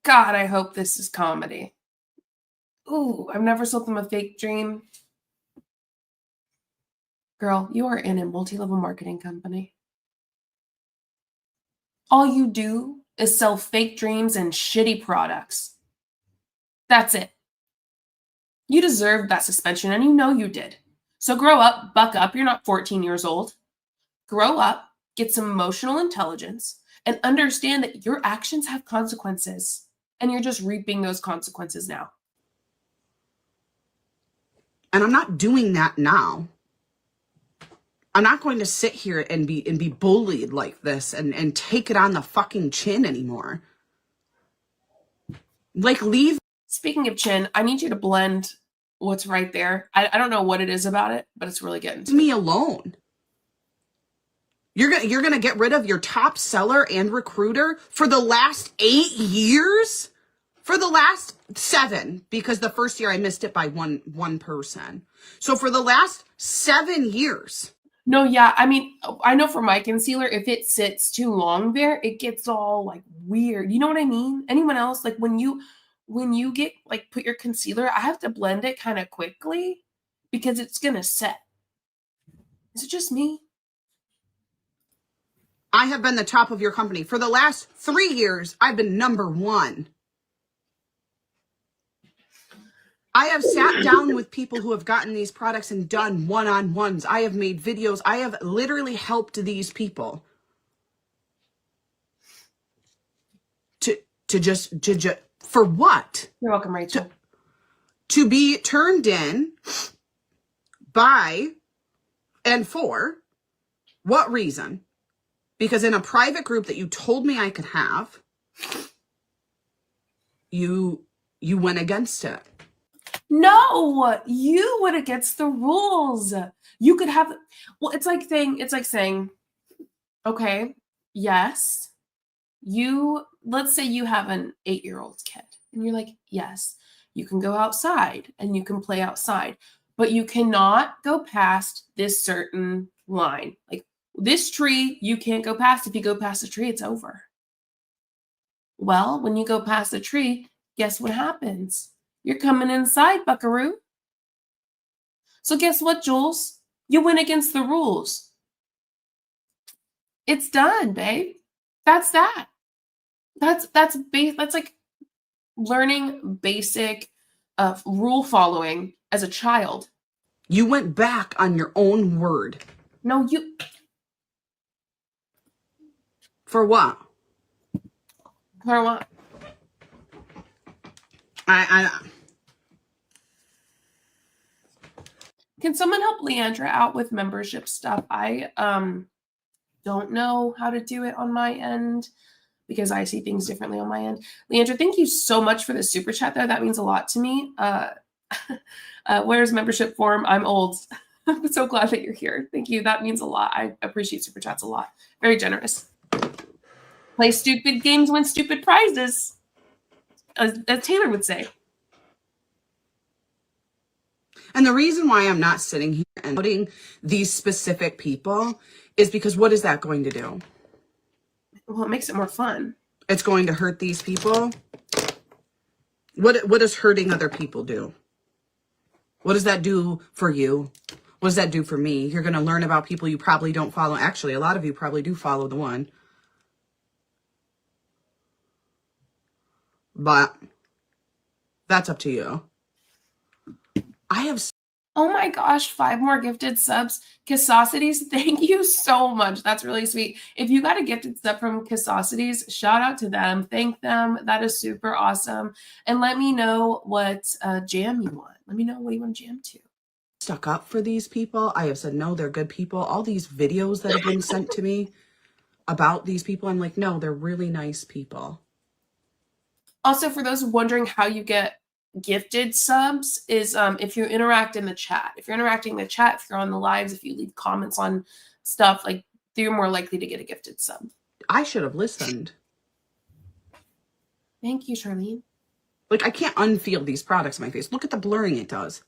God, I hope this is comedy. Ooh, I've never sold them a fake dream. Girl, you are in a multi-level marketing company. All you do is sell fake dreams and shitty products. That's it. You deserved that suspension, and you know you did. So grow up, buck up. You're not 14 years old. Grow up, get some emotional intelligence, and understand that your actions have consequences, and you're just reaping those consequences now. And I'm not doing that now. I'm not going to sit here and be bullied like this and take it on the fucking chin anymore. Like, leave. Speaking of chin, I need you to blend what's right there. I don't know what it is about it, but it's really getting to me alone. You're gonna get rid of your top seller and recruiter for the last 8 years? For the last 7, because the first year I missed it by one person. So for the last 7 years. No, yeah. I mean, I know for my concealer, if it sits too long there, it gets all like weird. You know what I mean? Anyone else? Like when you get like put your concealer, I have to blend it kind of quickly because it's gonna set. Is it just me? I have been the top of your company. For the last 3 years, I've been number 1. I have sat down with people who have gotten these products and done one-on-ones. I have made videos. I have literally helped these people to just for what? You're welcome, Rachel. To be turned in by and for what reason? Because in a private group that you told me I could have, you went against it. No, you went against the rules. You could have, well, it's like saying, okay, yes, let's say you have an 8-year-old kid and you're like, yes, you can go outside and you can play outside, but you cannot go past this certain line. Like this tree, you can't go past. If you go past the tree, it's over. Well, when you go past the tree, guess what happens? You're coming inside, buckaroo. So guess what, Jules? You went against the rules. It's done, babe. That's that. That's like learning basic rule following as a child. You went back on your own word. No, you. For what? For what? Can someone help Leandra out with membership stuff? I don't know how to do it on my end because I see things differently on my end. Leandra, thank you so much for the super chat there. That means a lot to me. Where's membership form? I'm old. I'm so glad that you're here. Thank you. That means a lot. I appreciate super chats a lot. Very generous. Play stupid games, win stupid prizes, as Taylor would say. And the reason why I'm not sitting here and putting these specific people is because what is that going to do? Well, it makes it more fun. It's going to hurt these people. What does hurting other people do? What does that do for you? What does that do for me? You're going to learn about people you probably don't follow. Actually, a lot of you probably do follow the one. But that's up to you. I have... Oh my gosh, 5 more gifted subs. Kissosities, thank you so much. That's really sweet. If you got a gifted sub from Kissosities, shout out to them. Thank them. That is super awesome. And let me know what jam you want. Let me know what you want to jam to. Stuck up for these people. I have said, no, they're good people. All these videos that have been sent to me about these people, I'm like, no, they're really nice people. Also, for those wondering how you get gifted subs is if you interact in the chat. If you're interacting in the chat, if you're on the lives, if you leave comments on stuff, like you're more likely to get a gifted sub. I should have listened. Thank you, Charlene. Like, I can't unfeel these products on my face. Look at the blurring it does.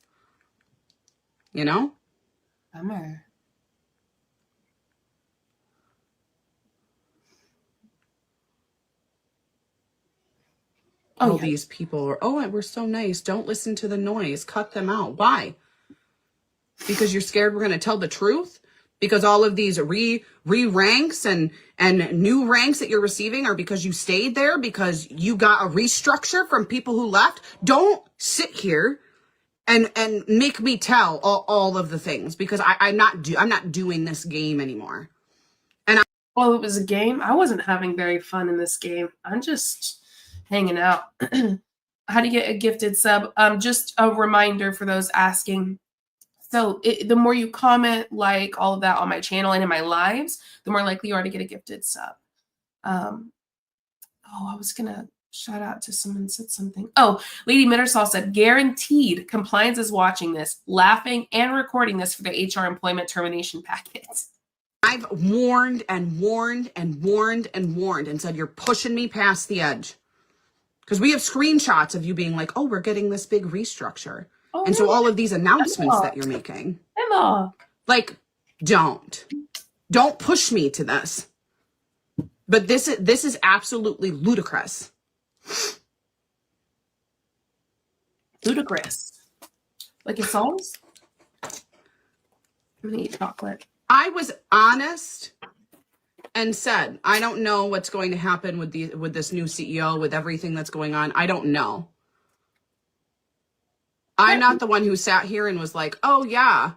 You know? Bummer. Oh, these people are, oh, we're so nice. Don't listen to the noise. Cut them out. Why? Because you're scared we're going to tell the truth? Because all of these re-ranks and new ranks that you're receiving are because you stayed there? Because you got a restructure from people who left? Don't sit here and make me tell all of the things, because I'm not doing this game anymore. Well, it was a game. I wasn't having very fun in this game. I'm just hanging out. How to get a gifted sub? Just a reminder for those asking. So the more you comment, like all of that on my channel and in my lives, the more likely you are to get a gifted sub. I was gonna shout out to someone said something. Oh, Lady Mittersall said, guaranteed compliance is watching this, laughing and recording this for the HR employment termination packet. I've warned and warned and warned and warned and said, you're pushing me past the edge. Because we have screenshots of you being like, oh, we're getting this big restructure. Oh, and so all of these announcements that you're making. Emma. Like, don't push me to this. But this is absolutely ludicrous. Ludicrous. Like it sounds? I'm gonna eat chocolate. I was honest and said, I don't know what's going to happen with this new CEO, with everything that's going on. I don't know. I'm not the one who sat here and was like, oh yeah,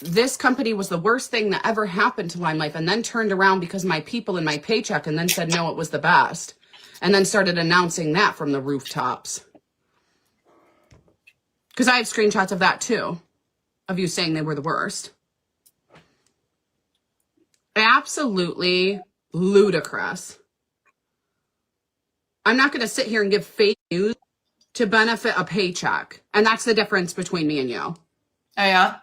this company was the worst thing that ever happened to my life, and then turned around because my people and my paycheck, and then said, no, it was the best. And then started announcing that from the rooftops. Because I have screenshots of that too, of you saying they were the worst. Absolutely ludicrous. I'm not going to sit here and give fake news to benefit a paycheck. And that's the difference between me and you. Oh, yeah?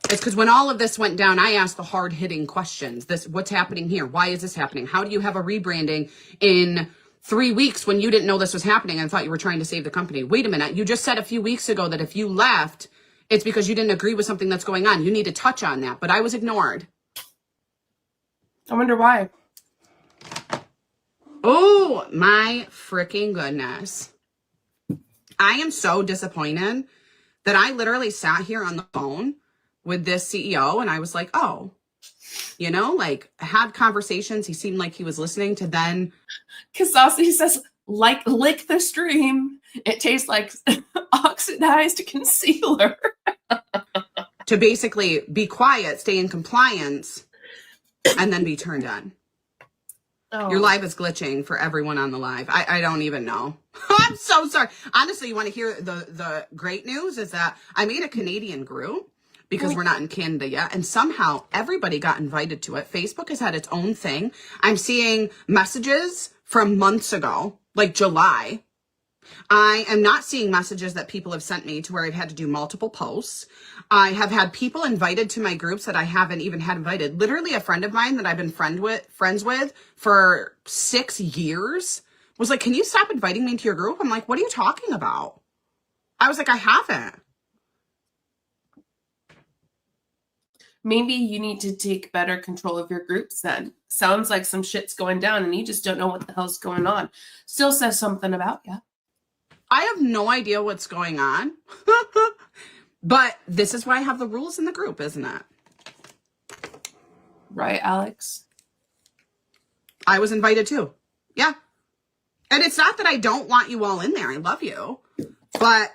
It's because when all of this went down, I asked the hard-hitting questions. What's happening here? Why is this happening? How do you have a rebranding in 3 weeks when you didn't know this was happening and thought you were trying to save the company? Wait a minute. You just said a few weeks ago that if you left, it's because you didn't agree with something that's going on. You need to touch on that. But I was ignored. I wonder why. Oh, my freaking goodness. I am so disappointed that I literally sat here on the phone with this CEO and I was like, oh, you know, like had conversations. He seemed like he was listening to then. Kasasi says, like, lick the stream. It tastes like oxidized concealer. To basically be quiet, stay in compliance, and then be turned on. Oh. Your live is glitching for everyone on the live. I don't even know. I'm so sorry. Honestly, you want to hear the great news is that I made a Canadian group because we're not in Canada yet. And somehow everybody got invited to it. Facebook has had its own thing. I'm seeing messages from months ago, like July. I am not seeing messages that people have sent me to where I've had to do multiple posts. I have had people invited to my groups that I haven't even had invited. Literally a friend of mine that I've been friends with for 6 years was like, can you stop inviting me to your group? I'm like, what are you talking about? I was like, I haven't. Maybe you need to take better control of your groups then. Sounds like some shit's going down and you just don't know what the hell's going on. Still says something about you. I have no idea what's going on. But this is why I have the rules in the group, isn't it? Right, Alex? I was invited too. Yeah. And it's not that I don't want you all in there. I love you. But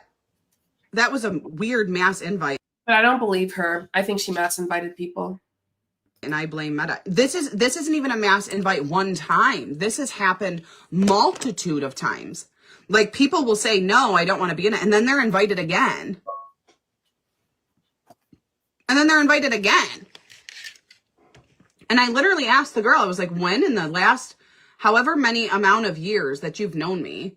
that was a weird mass invite. But I don't believe her. I think she mass invited people. And I blame Meta. This isn't even a mass invite one time. This has happened multitude of times. Like, people will say, no, I don't want to be in it. And then they're invited again. And then they're invited again. And I literally asked the girl, I was like, when in the last however many amount of years that you've known me,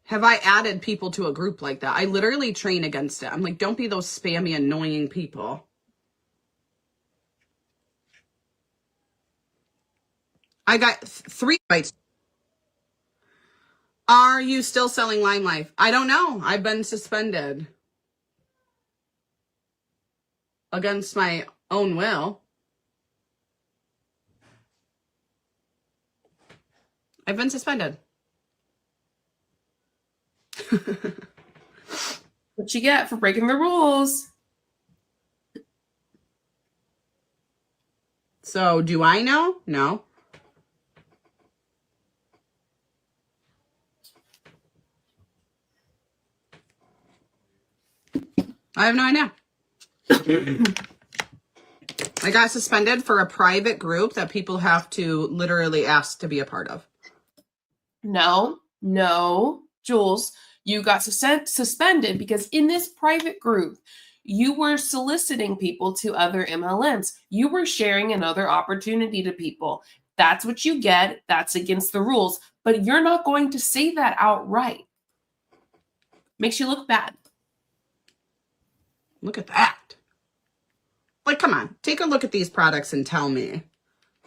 have I added people to a group like that? I literally train against it. I'm like, don't be those spammy, annoying people. I got 3 bites. Are you still selling Lime Life? I don't know. I've been suspended. Against my own will. I've been suspended. What you get for breaking the rules? So, do I know? No. I have no idea. I got suspended for a private group that people have to literally ask to be a part of. No, Jules, you got suspended because in this private group, you were soliciting people to other MLMs. You were sharing another opportunity to people. That's what you get. That's against the rules. But you're not going to say that outright. Makes you look bad. Look at that. Like, come on. Take a look at these products and tell me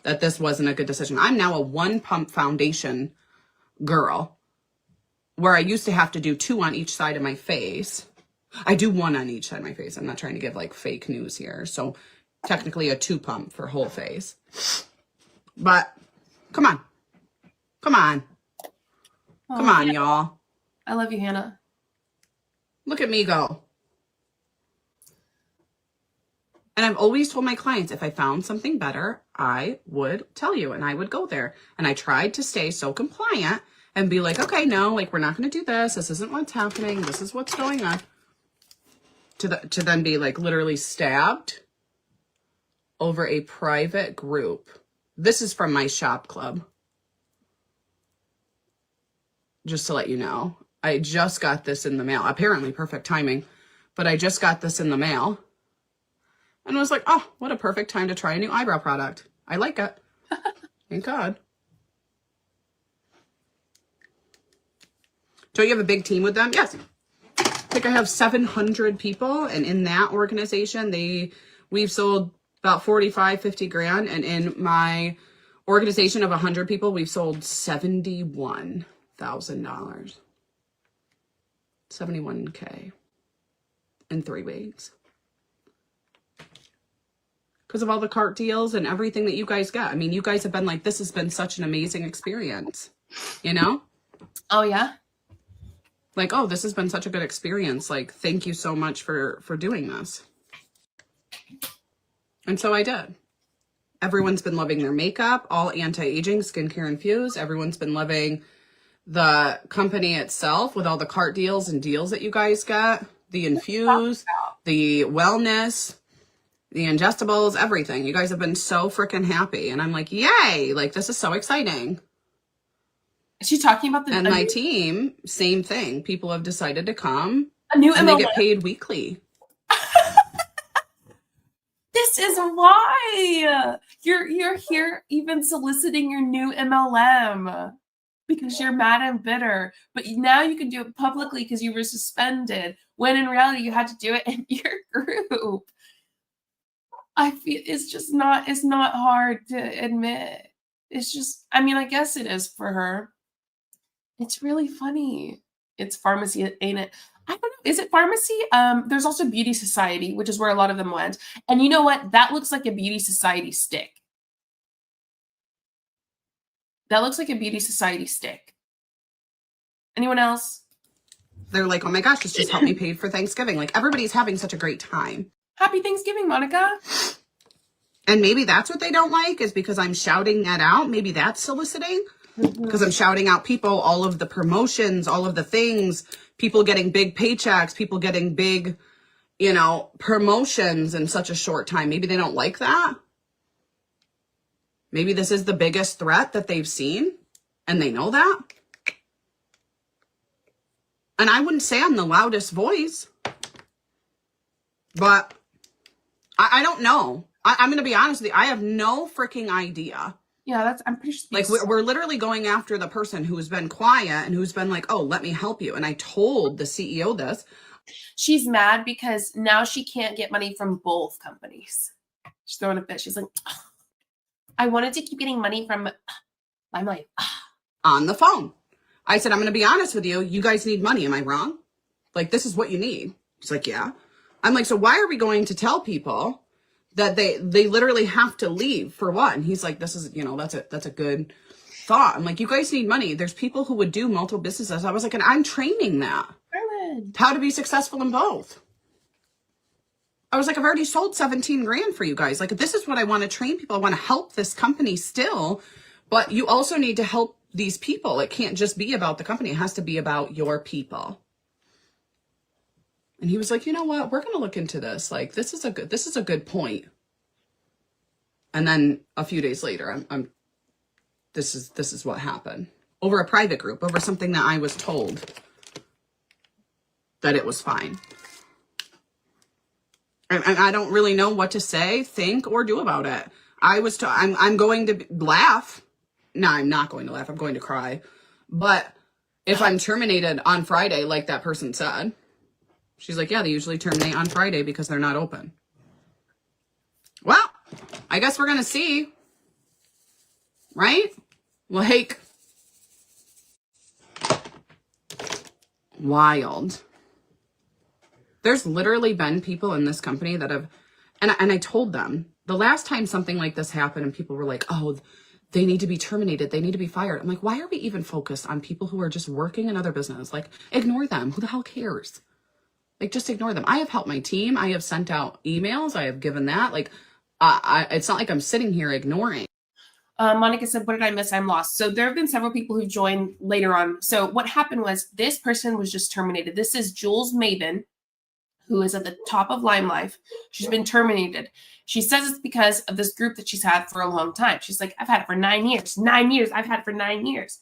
that this wasn't a good decision. I'm now a 1-pump foundation girl where I used to have to do 2 on each side of my face. I do 1 on each side of my face. I'm not trying to give like fake news here. So technically a 2-pump for whole face. But come on. Come on. Come on, Hannah. y'all. I love you, Hannah. Look at me go. And I've always told my clients, if I found something better, I would tell you and I would go there. And I tried to stay so compliant and be like, okay, no, like, we're not going to do this. This isn't what's happening. This is what's going on. To then be like literally stabbed over a private group. This is from my shop club. Just to let you know. I just got this in the mail. Apparently perfect timing. But I just got this in the mail. And I was like, oh, what a perfect time to try a new eyebrow product. I like it. Thank God. Don't you have a big team with them? Yes. I think I have 700 people. And in that organization, we've sold about 45, 50 grand. And in my organization of 100 people, we've sold $71,000. $71K in 3 weeks. Because of all the cart deals and everything that you guys got. I mean, you guys have been like, this has been such an amazing experience, you know? Oh, yeah? Like, oh, this has been such a good experience. Like, thank you so much for doing this. And so I did. Everyone's been loving their makeup, all anti-aging, skincare infused. Everyone's been loving the company itself with all the cart deals and deals that you guys got. The infused, the wellness, the ingestibles, everything. You guys have been so freaking happy. And I'm like, yay, like, this is so exciting. Is she talking about the... And my team, same thing. People have decided to come. A new and MLM? they get paid weekly. This is why you're here even soliciting your new MLM. Because you're mad and bitter. But now you can do it publicly because you were suspended. When in reality, you had to do it in your group. I feel it's not hard to admit. It's just, I mean, I guess it is for her. It's really funny. It's pharmacy, ain't it? I don't know. Is it pharmacy? There's also Beauty Society, which is where a lot of them went. And you know what? That looks like a Beauty Society stick. That looks like a Beauty Society stick. Anyone else? They're like, oh my gosh, this just helped me pay for Thanksgiving. Like, everybody's having such a great time. Happy Thanksgiving, Monica. And maybe that's what they don't like, is because I'm shouting that out. Maybe that's soliciting. Because I'm shouting out people, all of the promotions, all of the things, people getting big paychecks, people getting big, you know, promotions in such a short time. Maybe they don't like that. Maybe this is the biggest threat that they've seen, and they know that. And I wouldn't say I'm the loudest voice, but I don't know. I'm going to be honest with you. I have no freaking idea. Yeah, I'm pretty sure. Like, we're literally going after the person who's been quiet and who's been like, oh, let me help you. And I told the CEO this. She's mad because now she can't get money from both companies. She's throwing a fit. She's like, oh, I wanted to keep getting money from. I'm like, on the phone. I said, I'm going to be honest with you. You guys need money. Am I wrong? Like, this is what you need. She's like, yeah. I'm like, so why are we going to tell people that they literally have to leave for what? And he's like, this is, you know, that's a good thought. I'm like, you guys need money. There's people who would do multiple businesses. I was like, and I'm training that. How to be successful in both. I was like, I've already sold 17 grand for you guys. Like, this is what I want to train people. I want to help this company still, but you also need to help these people. It can't just be about the company. It has to be about your people. And he was like, you know what? We're going to look into this. Like, this is a good point. And then a few days later, this is what happened over a private group, over something that I was told that it was fine. And I don't really know what to say, think, or do about it. I'm going to laugh. No, I'm not going to laugh. I'm going to cry. But if I'm terminated on Friday, like that person said, she's like, yeah, they usually terminate on Friday because they're not open. Well, I guess we're going to see. Right? Like, wild. There's literally been people in this company that have, and I told them, the last time something like this happened and people were like, oh, they need to be terminated, they need to be fired. I'm like, why are we even focused on people who are just working another business? Like, ignore them. Who the hell cares? Like, just ignore them. I have helped my team. I have sent out emails. I have given that. Like, it's not like I'm sitting here ignoring. Monica said, what did I miss? I'm lost. So there have been several people who joined later on. So what happened was this person was just terminated. This is Jules Maven, who is at the top of Lime Life. She's been terminated. She says it's because of this group that she's had for a long time. She's like, I've had it for 9 years. 9 years. I've had it for 9 years.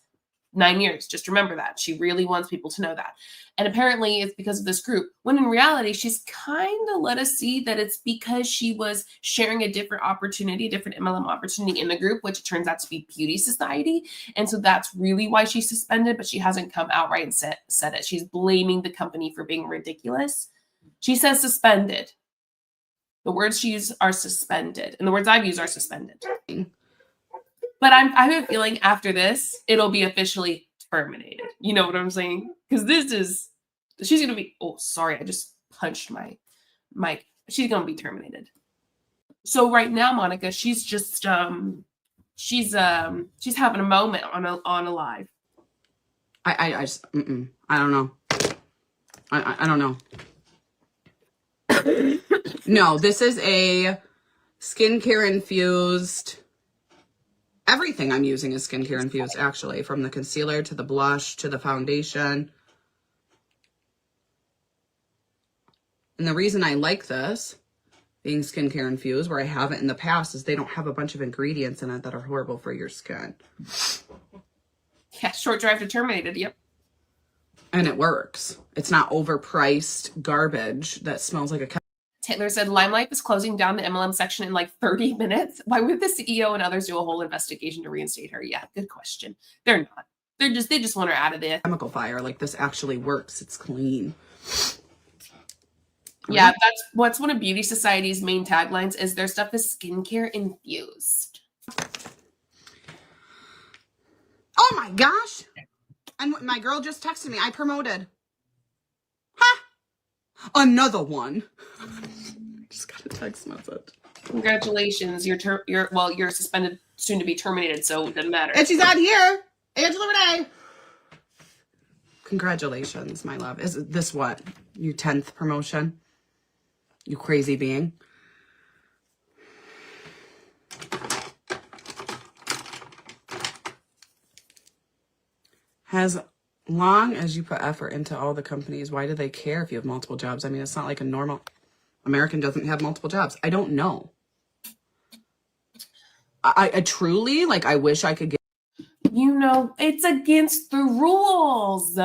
9 years. Just remember that. She really wants people to know that. And apparently it's because of this group, when in reality, she's kind of let us see that it's because she was sharing a different opportunity, a different MLM opportunity in the group, which turns out to be Beauty Society. And so that's really why she's suspended, but she hasn't come outright and said it. She's blaming the company for being ridiculous. She says suspended. The words she used are suspended. And the words I've used are suspended. But I have a feeling after this, it'll be officially terminated. You know what I'm saying? Because she's going to be, oh, sorry, I just punched my mic. She's going to be terminated. So right now, Monica, she's just, she's having a moment on a live. I just, I don't know. I don't know. No, this is a skincare infused. Everything I'm using is skincare infused, actually, from the concealer to the blush to the foundation. And the reason I like this, being skincare infused, where I have it in the past, is they don't have a bunch of ingredients in it that are horrible for your skin. Yeah, short drive to terminated, yep. And it works. It's not overpriced garbage that smells like a... Taylor said, Lime Life is closing down the MLM section in like 30 minutes. Why would the CEO and others do a whole investigation to reinstate her? Yeah, good question. They're not. They just want her out of there. Chemical fire. Like, this actually works. It's clean. Yeah, that's what's one of Beauty Society's main taglines is their stuff is skincare infused. Oh my gosh. And my girl just texted me. I promoted. Ha! Another one. Just got a text message. Congratulations. You're suspended, soon to be terminated, so it doesn't matter. And she's out here. Angela Renee. Congratulations, my love. Is this what? Your 10th promotion? You crazy being. As long as you put effort into all the companies, why do they care if you have multiple jobs? I mean, it's not like a normal American doesn't have multiple jobs. I don't know. I truly, like, I wish I could get. It's against the rules.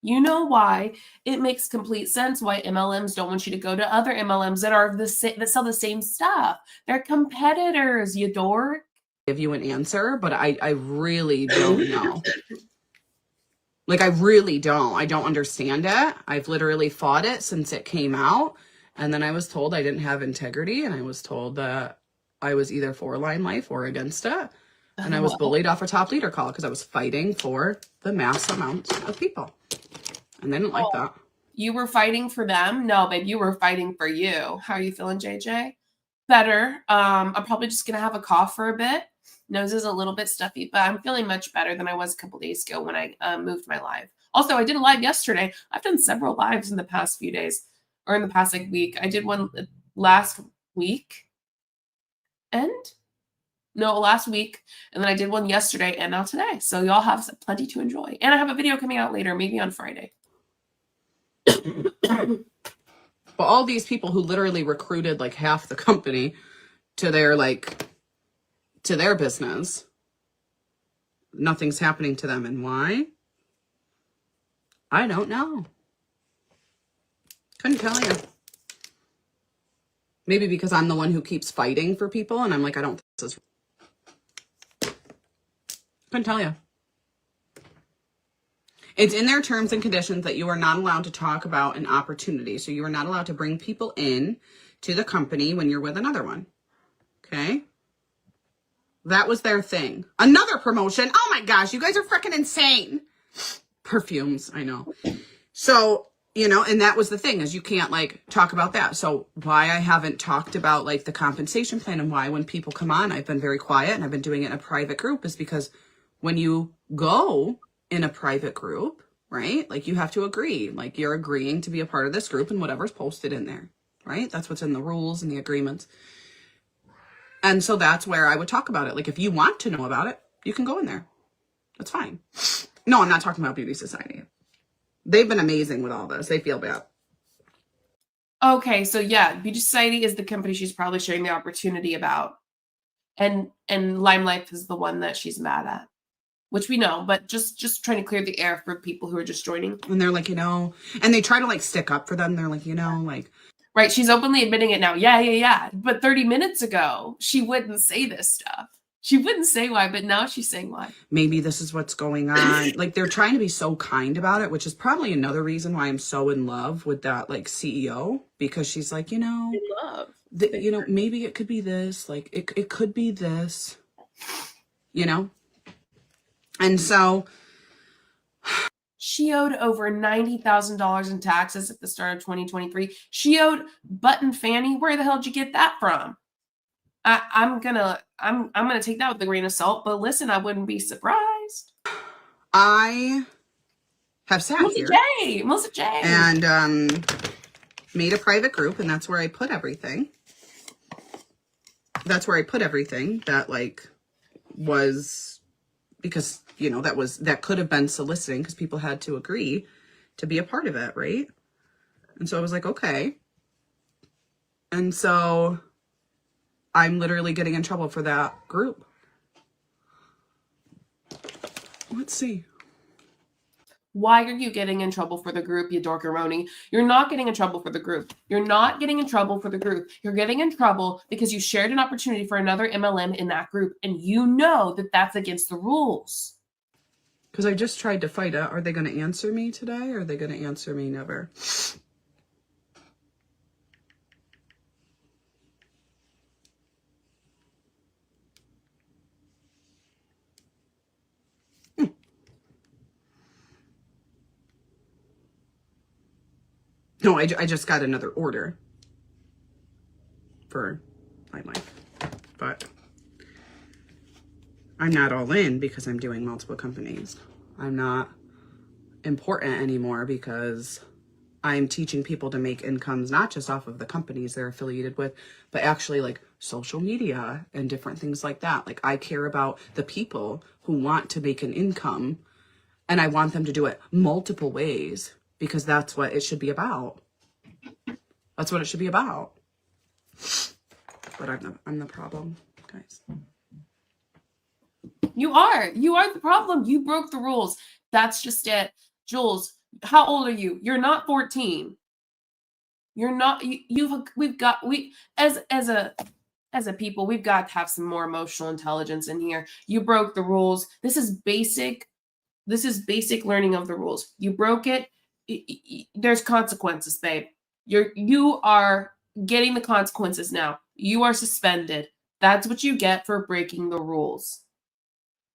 You know why? It makes complete sense why MLMs don't want you to go to other MLMs that sell the same stuff. They're competitors, you dork. Give you an answer, but I really don't know. Like, I really don't. I don't understand it. I've literally fought it since it came out. And then I was told I didn't have integrity. And I was told that I was either for Line Life or against it. And I was bullied off a top leader call because I was fighting for the mass amount of people. And they didn't like that. You were fighting for them? No, babe, you were fighting for you. How are you feeling, JJ? Better. I'm probably just going to have a cough for a bit. Nose is a little bit stuffy, but I'm feeling much better than I was a couple days ago when I moved my live. Also, I did a live yesterday. I've done several lives in the past few days, or in the past week. I did one last week. Last week. And then I did one yesterday and now today. So y'all have plenty to enjoy. And I have a video coming out later, maybe on Friday. But all these people who literally recruited like half the company to their business, nothing's happening to them. And why? I don't know. Couldn't tell you. Maybe because I'm the one who keeps fighting for people and I'm like, I don't think this is. Couldn't tell you. It's in their terms and conditions that you are not allowed to talk about an opportunity. So you are not allowed to bring people in to the company when you're with another one. Okay? That was their thing. Another promotion. Oh my gosh, you guys are freaking insane. Perfumes, I know. So, and that was the thing, is you can't like talk about that. So why I haven't talked about like the compensation plan and why when people come on, I've been very quiet and I've been doing it in a private group is because when you go in a private group, right? Like you have to agree, like you're agreeing to be a part of this group and whatever's posted in there, right? That's what's in the rules and the agreements. And so that's where I would talk about it. Like if you want to know about it, you can go in there. That's fine. No, I'm not talking about Beauty Society. They've been amazing with all this. They feel bad. Okay, so yeah, Beauty Society is the company she's probably sharing the opportunity about. And Lime Life is the one that she's mad at. Which we know, but just trying to clear the air for people who are just joining. And they're like, and they try to like stick up for them. They're like, like. Right, she's openly admitting it now. Yeah. But 30 minutes ago, she wouldn't say this stuff. She wouldn't say why, but now she's saying why. Maybe this is what's going on. Like they're trying to be so kind about it, which is probably another reason why I'm so in love with that like CEO, because she's like, In love. Maybe it could be this, like it could be this, And so she owed over $90,000 in taxes at the start of 2023. She owed Button Fanny. Where the hell did you get that from? I'm gonna take that with a grain of salt. But listen, I wouldn't be surprised. I have sat here, Melissa J, and made a private group, and that's where I put everything. That's where I put everything that like was. Because, that could have been soliciting because people had to agree to be a part of it, right? And so I was like, okay. And so I'm literally getting in trouble for that group. Let's see. Why are you getting in trouble for the group, you dorkaroni? You're not getting in trouble for the group. You're not getting in trouble for the group. You're getting in trouble because you shared an opportunity for another MLM in that group, and you know that that's against the rules. Because I just tried to fight it. Are they going to answer me today, or are they going to answer me never? No, I just got another order for my life, but I'm not all in because I'm doing multiple companies. I'm not important anymore because I'm teaching people to make incomes, not just off of the companies they're affiliated with, but actually like social media and different things like that. Like I care about the people who want to make an income, and I want them to do it multiple ways because that's what it should be about. That's what it should be about. But I'm the problem, guys. You are the problem. You broke the rules. That's just it. Jules, how old are you? You're not 14. You're not, as a people, we've got to have some more emotional intelligence in here. You broke the rules. This is basic learning of the rules. You broke it. There's consequences, babe. You are getting the consequences now. You are suspended. That's what you get for breaking the rules.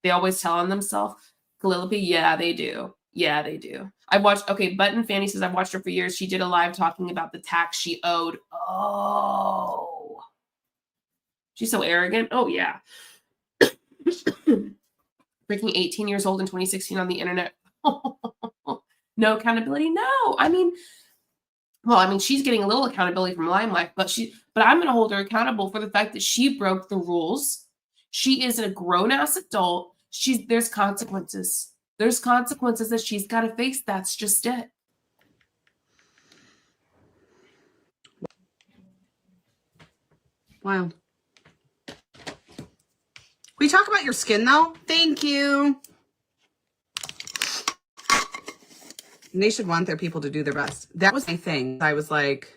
They always tell on themselves. Calliope, yeah, they do. Yeah, they do. Button Fanny says, I've watched her for years. She did a live talking about the tax she owed. Oh. She's so arrogant. Oh, yeah. Freaking 18 years old in 2016 on the internet. No accountability? No. I mean, she's getting a little accountability from Limelight, but I'm going to hold her accountable for the fact that she broke the rules. She is a grown-ass adult. There's consequences. There's consequences that she's got to face. That's just it. Wild. We talk about your skin though. Thank you. And they should want their people to do their best. That was my thing. I was like,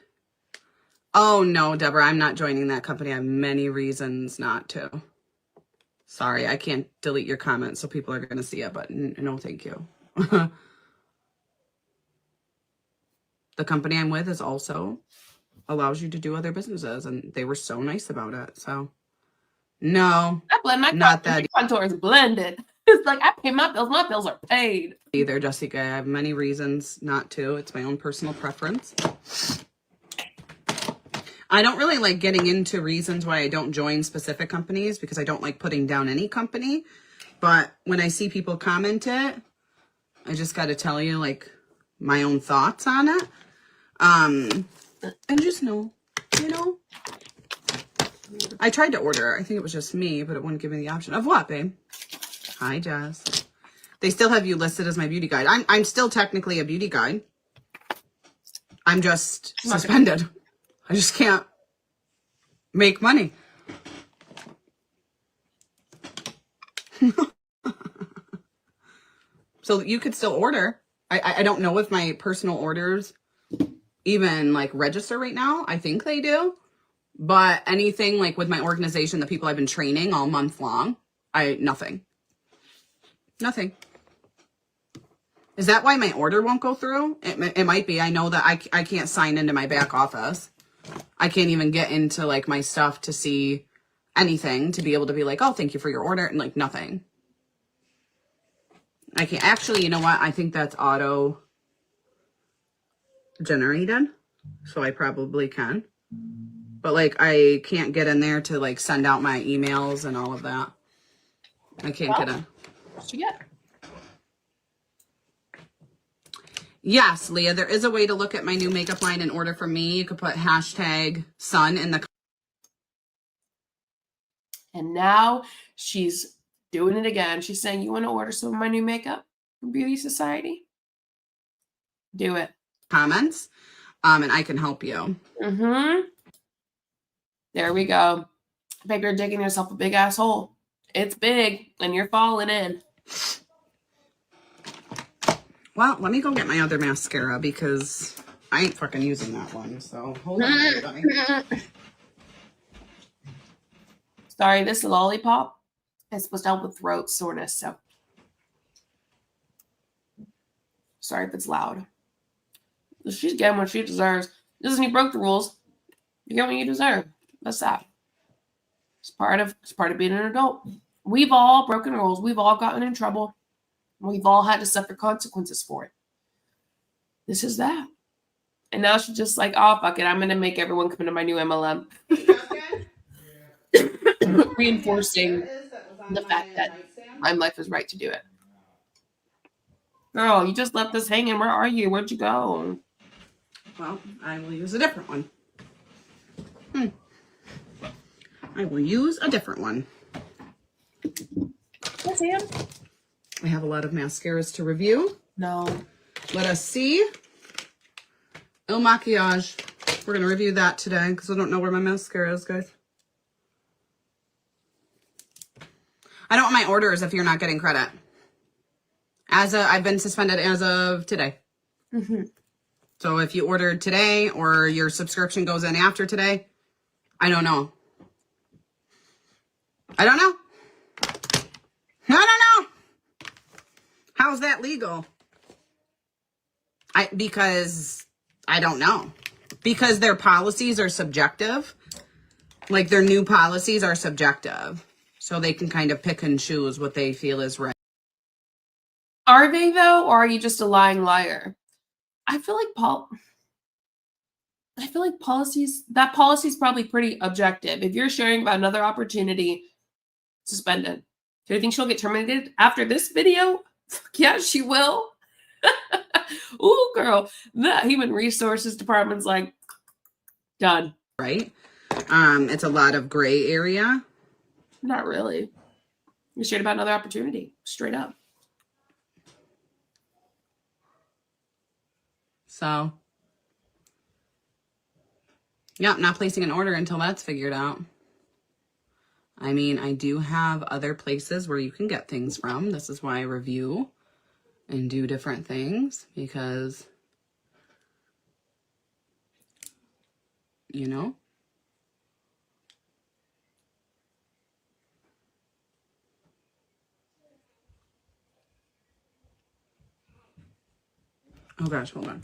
oh no, Deborah, I'm not joining that company. I have many reasons not to. Sorry, I can't delete your comment so people are going to see it, but no, thank you. The company I'm with is also allows you to do other businesses, and they were so nice about it. So, no, I blend my not that contour is blended. It's like I pay my bills. My bills are paid. Either, Jessica. I have many reasons not to. It's my own personal preference. I don't really like getting into reasons why I don't join specific companies because I don't like putting down any company. But when I see people comment it, I just got to tell you like my own thoughts on it. And just know, I tried to order. I think it was just me, but it wouldn't give me the option. Of what, babe? Hi, Jess. They still have you listed as my beauty guide. I'm still technically a beauty guide. I'm just suspended. I just can't make money. So you could still order. I don't know if my personal orders even like register right now. I think they do. But anything like with my organization, the people I've been training all month long, nothing. Nothing. Is that why my order won't go through? It might be. I know that I can't sign into my back office. I can't even get into like my stuff to see anything to be able to be like, oh, thank you for your order. And like nothing. I can't. Actually, you know what? I think that's auto generated. So I probably can. But like I can't get in there to like send out my emails and all of that. I can't get in. What you get? Yes, Leah, there is a way to look at my new makeup line and order from me. You could put #sun in the. And now she's doing it again. She's saying, you want to order some of my new makeup from Beauty Society? Do it. Comments, and I can help you. There we go. Babe, you're digging yourself a big ass hole. It's big, and you're falling in. Well, let me go get my other mascara because I ain't fucking using that one. So hold on, everybody. Sorry, this lollipop is supposed to help with throat soreness. So sorry if it's loud. She's getting what she deserves. Listen, you broke the rules. You get what you deserve. That's that. It's part of being an adult. We've all broken rules. We've all gotten in trouble. We've all had to suffer consequences for it. This is that. And now she's just like, oh, fuck it. I'm going to make everyone come into my new MLM. Reinforcing the fact that Lime Life is right to do it. Girl, you just left us hanging. Where are you? Where'd you go? Well, I will use a different one. I will use a different one. Yes, Sam. I have a lot of mascaras to review. No. Let us see. Il Maquillage. We're going to review that today because I don't know where my mascara is, guys. I don't want my orders if you're not getting credit. I've been suspended as of today. So if you ordered today or your subscription goes in after today, I don't know. I don't know. I don't know. How's that legal? Because I don't know. Because their policies are subjective. Like their new policies are subjective. So they can kind of pick and choose what they feel is right. Are they though, or are you just a lying liar? I feel like policy is probably pretty objective. If you're sharing about another opportunity, suspended. Do you think she'll get terminated after this video? Yeah, she will. Ooh, girl, the human resources department's like done. Right? It's a lot of gray area. Not really. You shared about another opportunity, straight up. So, yeah, not placing an order until that's figured out. I mean, I do have other places where you can get things from. This is why I review and do different things because, you know. Oh gosh, hold on.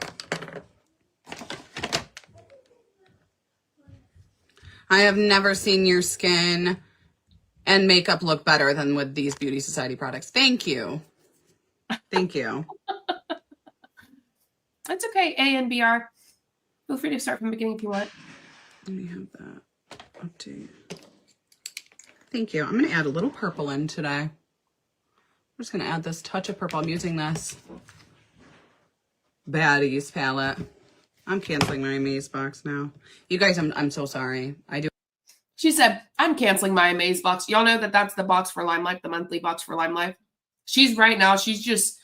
I have never seen your skin and makeup look better than with these Beauty Society products. Thank you. Thank you. It's okay, A and BR. Feel free to start from the beginning if you want. Let me have that update. Thank you. I'm going to add a little purple in today. I'm just going to add this touch of purple. I'm using this Baddies palette. I'm canceling my Amaze box now. You guys, I'm so sorry. She said, I'm canceling my Amaze box. Y'all know that that's the box for Lime Life, the monthly box for Lime Life. She's right now, she's just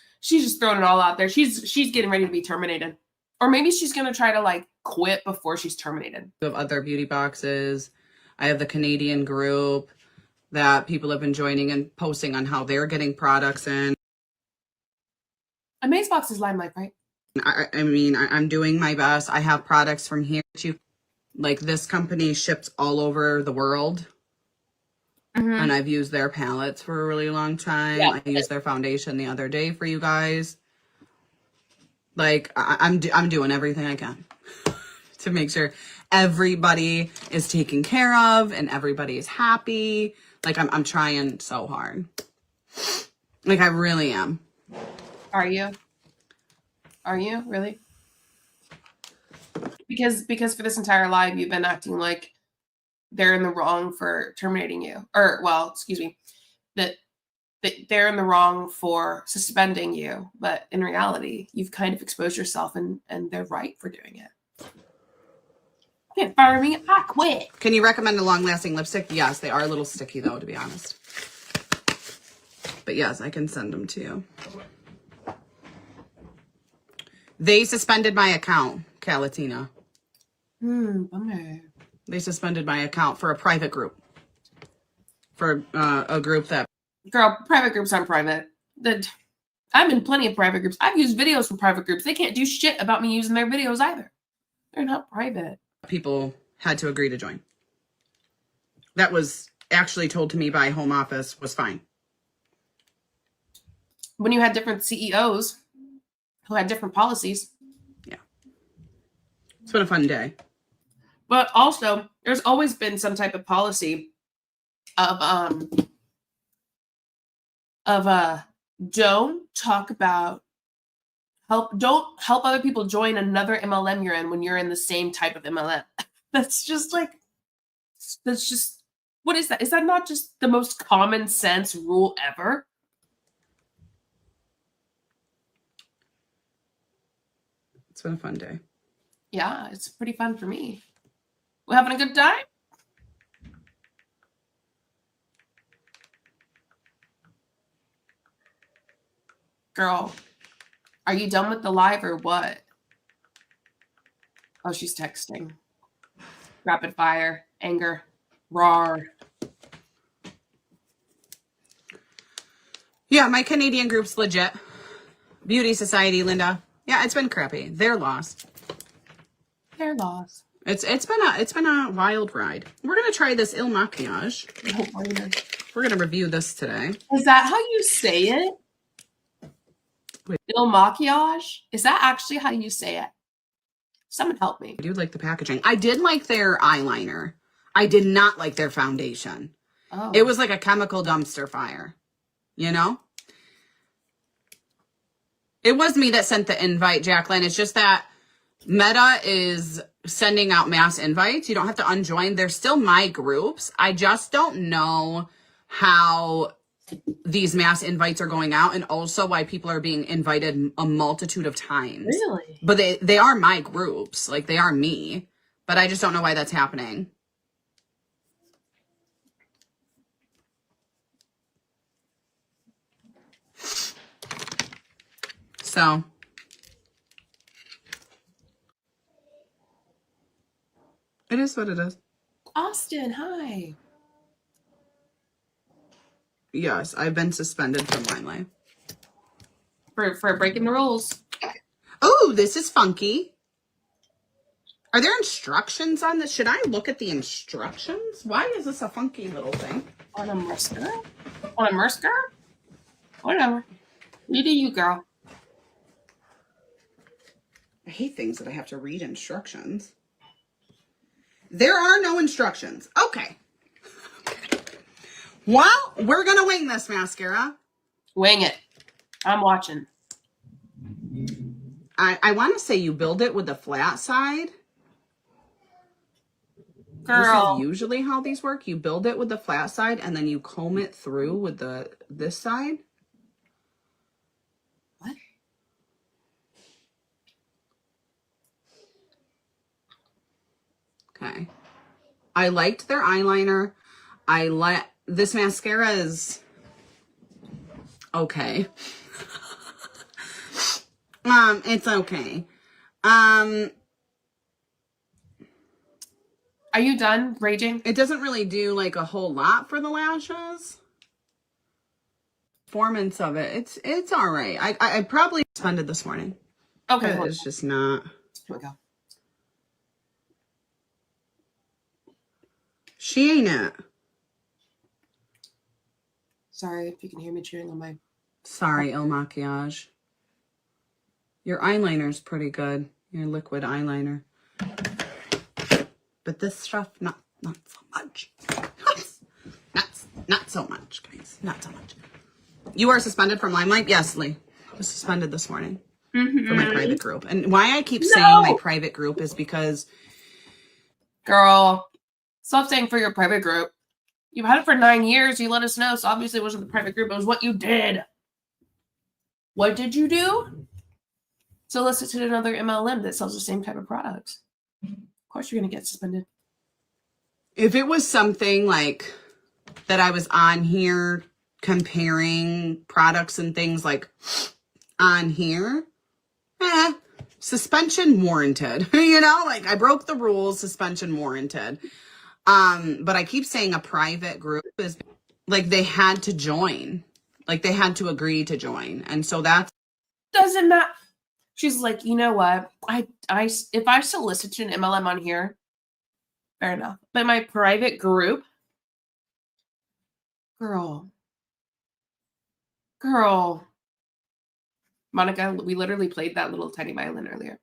throwing it all out there. She's getting ready to be terminated. Or maybe she's going to try to like quit before she's terminated. I have other beauty boxes. I have the Canadian group that people have been joining and posting on how they're getting products in. Amaze box is Lime Life, right? I mean, I'm doing my best. I have products from here too. Like this company ships all over the world. And I've used their palettes for a really long time. Yeah. I used their foundation the other day for you guys. Like I'm doing everything I can to make sure everybody is taken care of and everybody is happy. Like I'm trying so hard. Like I really am. Are you? Are you really? Because for this entire live, you've been acting like they're in the wrong for terminating you, or well, excuse me, that they're in the wrong for suspending you. But in reality, you've kind of exposed yourself, and they're right for doing it. You can't fire me. I quit. Can you recommend a long-lasting lipstick? Yes, they are a little sticky though, to be honest. But yes, I can send them to you. They suspended my account, Calatina. Bummer. They suspended my account for a private group. For a group that... Girl, private groups aren't private. I'm in plenty of private groups. I've used videos from private groups. They can't do shit about me using their videos either. They're not private. People had to agree to join. That was actually told to me by Home Office was fine. When you had different CEOs who had different policies. Yeah. It's been a fun day. But also, there's always been some type of policy of don't talk about don't help other people join another MLM you're in when you're in the same type of MLM. That's just what is that? Is that not just the most common sense rule ever? It's been a fun day. Yeah, it's pretty fun for me. We having a good time? Girl, are you done with the live or what? Oh, she's texting. Rapid fire, anger, roar. Yeah, my Canadian group's legit. Beauty Society, Linda. Yeah, it's been crappy. They're lost. They're lost. It's been a wild ride. We're gonna try this Il Maquillage. We're gonna review this today. Is that how you say it? Wait. Il Maquillage? Is that actually how you say it? Someone help me. I do like the packaging. I did like their eyeliner. I did not like their foundation. Oh. It was like a chemical dumpster fire. You know? It was me that sent the invite, Jacqueline. It's just that Meta is sending out mass invites. You don't have to unjoin. They're still my groups. I just don't know how these mass invites are going out and also why people are being invited a multitude of times. Really? But they are my groups. Like, they are me. But I just don't know why that's happening. So, it is what it is. Austin, hi. Yes, I've been suspended from Limelight. For breaking the rules. Oh, this is funky. Are there instructions on this? Should I look at the instructions? Why is this a funky little thing? On a mascara? On a mascara? Whatever. You do you, girl. I hate things that I have to read instructions. There are no instructions. Okay. Well, we're going to wing this mascara. Wing it. I'm watching. I want to say you build it with the flat side. Girl. This is usually how these work. You build it with the flat side and then you comb it through with this side. What? Okay. I liked their eyeliner. This mascara is okay. It's okay. Are you done raging? It doesn't really do like a whole lot for the lashes. Performance of it, it's all right. I probably suspended this morning. Okay. It's just not. Here we go. She ain't it. Sorry if you can hear me chewing on my... Sorry, Il Maquillage. Your eyeliner's pretty good. Your liquid eyeliner. But this stuff, not so much. Not so much, guys. Not so much. You are suspended from Limelight? Yes, Lee. I was suspended this morning for my private group. And why I keep saying my private group is because... Girl, stop saying for your private group. You've had it for 9 years. You let us know. So obviously it wasn't the private group. It was what you did. What did you do? Solicited another MLM that sells the same type of products. Of course you're going to get suspended. If it was something like that I was on here comparing products and things like on here, suspension warranted. You know, like I broke the rules, suspension warranted. But I keep saying a private group is like they had to join. Like they had to agree to join. And so that's Doesn't matter. She's like, you know what? If I solicit an MLM on here, fair enough. But my private group, girl. Monica, we literally played that little tiny violin earlier.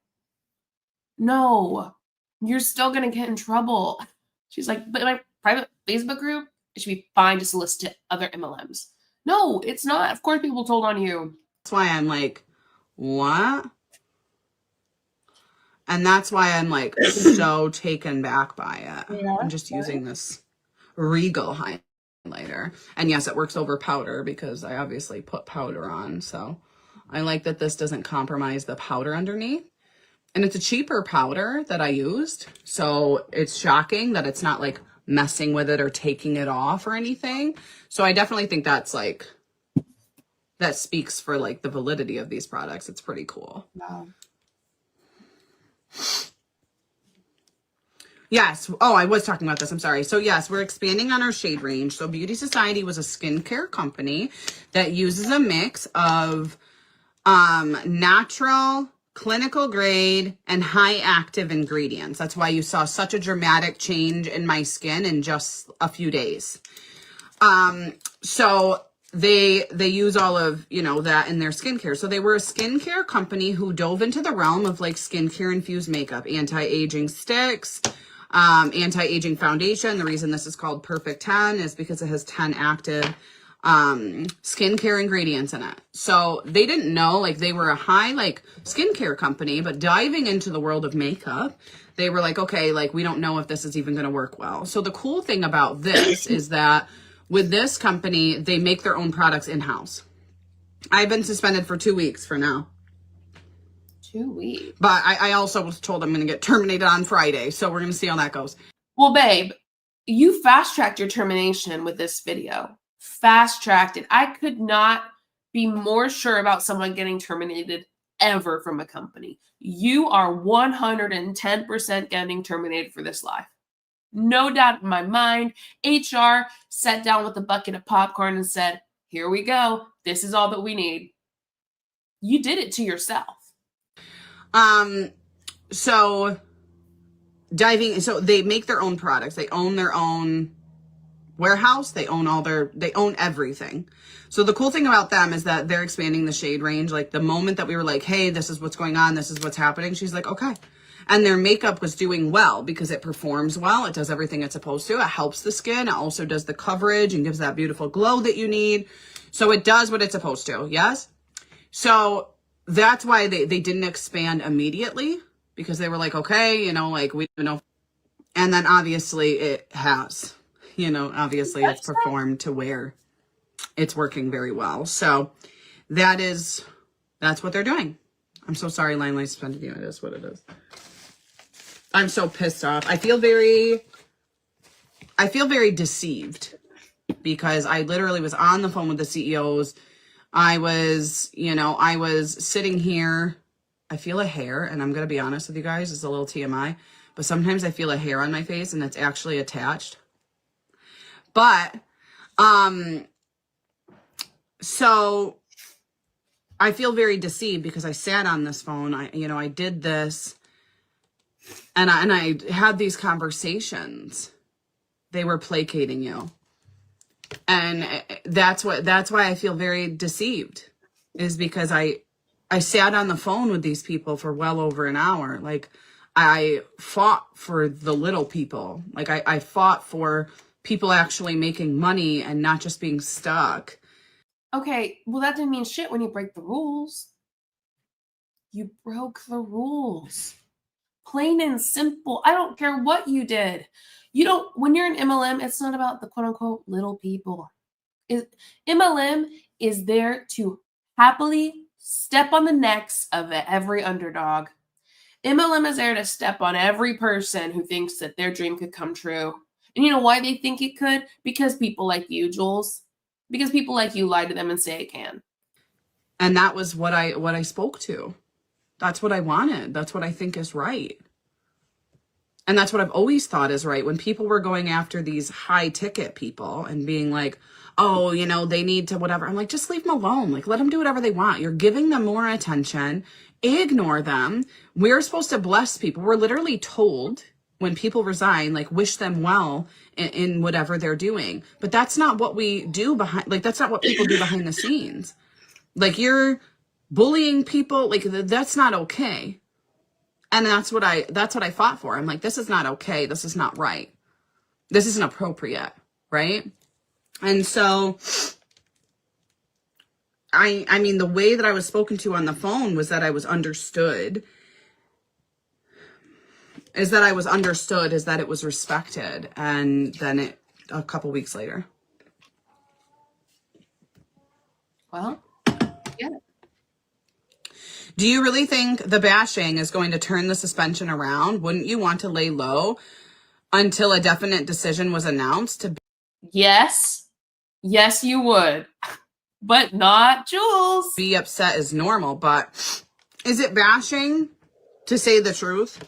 No, you're still going to get in trouble. She's like, but my private Facebook group, it should be fine to solicit other MLMs. No, it's not. Of course people told on you. why I'm like, what? And that's why I'm like so taken back by it. Yeah, I'm just using this Regal highlighter. And yes, it works over powder because I obviously put powder on. So I like that this doesn't compromise the powder underneath. And it's a cheaper powder that I used. So it's shocking that it's not like messing with it or taking it off or anything. So I definitely think that's like, that speaks for like the validity of these products. It's pretty cool. wow. Yes. Oh, I was talking about this. I'm sorry. So yes, we're expanding on our shade range. So Beauty Society was a skincare company that uses a mix of natural, clinical grade, and high active ingredients. That's why you saw such a dramatic change in my skin in just a few days. So they use all of, you know, that in their skincare. So they were a skincare company who dove into the realm of like skincare infused makeup, anti-aging sticks, anti-aging foundation. The reason this is called Perfect 10 is because it has 10 active skincare ingredients in it. So they didn't know, like, they were a high like skincare company, but diving into the world of makeup, they were like, okay, like, we don't know if this is even going to work well. So the cool thing about this is that with this company, they make their own products in-house. I've been suspended for 2 weeks for now. 2 weeks. But I also was told I'm going to get terminated on Friday. So we're going to see how that goes. Well, babe, you fast-tracked your termination with this video. Fast-tracked it. I could not be more sure about someone getting terminated ever from a company. You are 110% getting terminated for this live. No doubt in my mind. HR sat down with a bucket of popcorn and said, here we go. This is all that we need. You did it to yourself. So they make their own products. They own their own warehouse. They own everything. So the cool thing about them is that they're expanding the shade range. Like the moment that we were like, hey, this is what's going on, this is what's happening, she's like, okay. And their makeup was doing well because it performs well. It does everything it's supposed to. It helps the skin. It also does the coverage and gives that beautiful glow that you need. So it does what it's supposed to. Yes. So that's why they didn't expand immediately, because they were like, okay, you know, like, we don't know. And then obviously it has, you know, obviously it's performed to where it's working very well. So that's what they're doing. I'm so sorry, Limelight suspended you. It is what it is. I'm so pissed off. I feel very deceived because I literally was on the phone with the CEOs. I was sitting here. I feel a hair, and I'm going to be honest with you guys, it's a little TMI, but sometimes I feel a hair on my face and it's actually attached. But, so I feel very deceived because I sat on this phone. I did this and I had these conversations. They were placating you. And that's why I feel very deceived, is because I sat on the phone with these people for well over an hour. Like, I fought for the little people. Like, I fought for people actually making money and not just being stuck. Okay, well, that didn't mean shit when you break the rules. You broke the rules. Plain and simple. I don't care what you did. When you're an MLM, it's not about the quote unquote little people. MLM is there to happily step on the necks of every underdog. MLM is there to step on every person who thinks that their dream could come true. And you know why they think it could? Because people like you, Jules. Because people like you lie to them and say it can. And that was what I spoke to. That's what I wanted. That's what I think is right. And that's what I've always thought is right. When people were going after these high ticket people and being like, oh, you know, they need to whatever. I'm like, just leave them alone. Like, let them do whatever they want. You're giving them more attention. Ignore them. We're supposed to bless people. We're literally told when people resign, like, wish them well in whatever they're doing. But that's not what we do that's not what people do behind the scenes. Like, you're bullying people. Like, that's not okay. And that's what I fought for. I'm like, this is not okay. This is not right. This isn't appropriate. Right. And so I mean, the way that I was spoken to on the phone was that I was understood. Is that it was respected. And then a couple weeks later. Well, yeah. Do you really think the bashing is going to turn the suspension around? Wouldn't you want to lay low until a definite decision was announced? Yes. Yes, you would. But not Jules. Be upset is normal, but is it bashing to say the truth?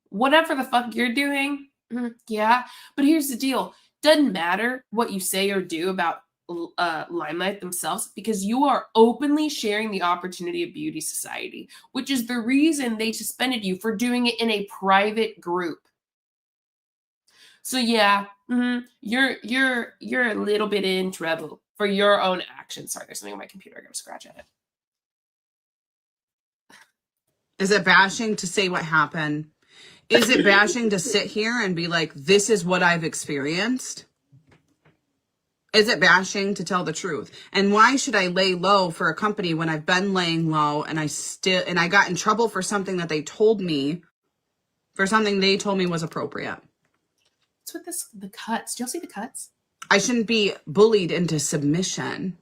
Whatever the fuck you're doing, yeah. But here's the deal. Doesn't matter what you say or do about Limelight themselves, because you are openly sharing the opportunity of beauty society, which is the reason they suspended you for doing it in a private group. So yeah, you're a little bit in trouble for your own actions. Sorry, there's something on my computer. I gotta scratch at it. Is it bashing to say what happened? Is it bashing to sit here and be like, this is what I've experienced? Is it bashing to tell the truth? And why should I lay low for a company when I've been laying low and I got in trouble for something that they told me, was appropriate? What's with the cuts? Do y'all see the cuts? I shouldn't be bullied into submission.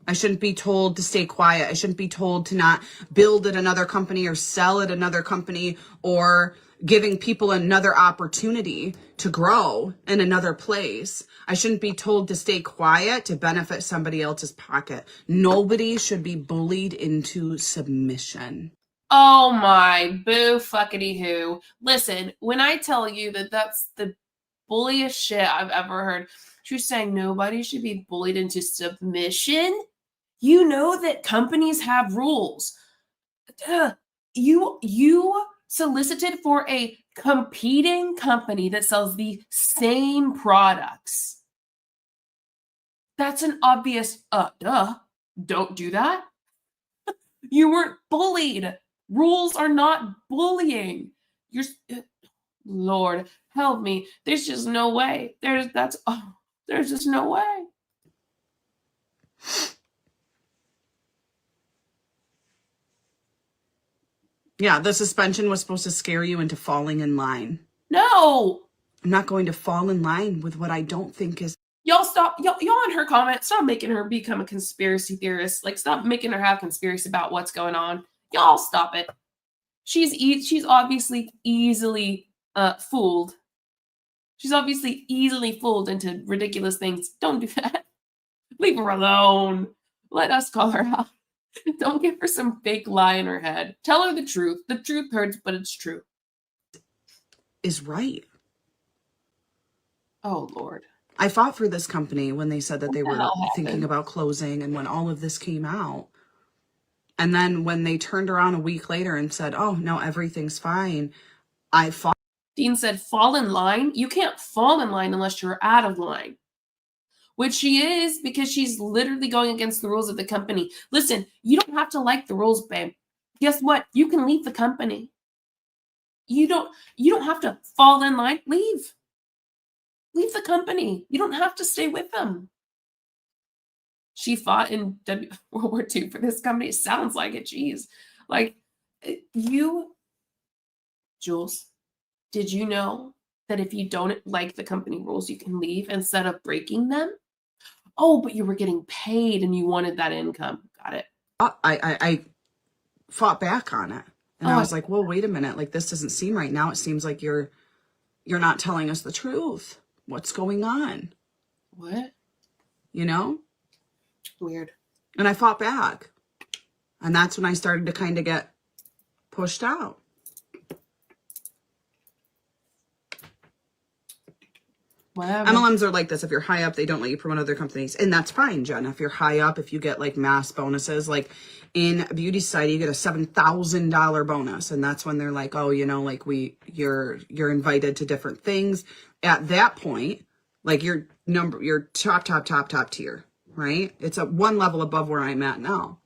I shouldn't be told to stay quiet. I shouldn't be told to not build at another company or sell at another company or giving people another opportunity to grow in another place. I shouldn't be told to stay quiet to benefit somebody else's pocket. Nobody should be bullied into submission. Oh my boo fuckity who. Listen, when I tell you that that's the bulliest shit I've ever heard, she's saying nobody should be bullied into submission. You know that companies have rules. You solicited for a competing company that sells the same products. That's an obvious, don't do that. You weren't bullied. Rules are not bullying. Lord, help me. There's just no way. There's just no way. Yeah, the suspension was supposed to scare you into falling in line. No. I'm not going to fall in line with what I don't think is. Y'all stop. Y'all in her comment, stop making her become a conspiracy theorist. Like, stop making her have conspiracy about what's going on. Y'all stop it. She's obviously easily fooled. She's obviously easily fooled into ridiculous things. Don't do that. Leave her alone. Let us call her out. Don't give her some fake lie in her head. Tell her the truth. The truth hurts, but it's true. Is right. Oh, Lord. I fought for this company when they said that they were thinking about closing and when all of this came out. And then when they turned around a week later and said, oh, no, everything's fine, I fought. Dean said, fall in line? You can't fall in line unless you're out of line. Which she is, because she's literally going against the rules of the company. Listen, you don't have to like the rules, babe. Guess what? You can leave the company. You don't have to fall in line. Leave. Leave the company. You don't have to stay with them. She fought in World War II for this company. It sounds like it. Jeez. Like, Jules, did you know that if you don't like the company rules, you can leave instead of breaking them? Oh, but you were getting paid and you wanted that income. Got it. I fought back on it. And I was like, well, wait a minute. Like, this doesn't seem right now. It seems like you're not telling us the truth. What's going on? What? You know? Weird. And I fought back. And that's when I started to kind of get pushed out. Whatever. MLMs are like this. If you're high up, they don't let you promote other companies. And that's fine, Jen. If you're high up, if you get like mass bonuses, like in Beauty Society, you get a $7,000 bonus. And that's when they're like, oh, you know, like you're invited to different things. At that point, like you're top tier, right? It's at one level above where I'm at now.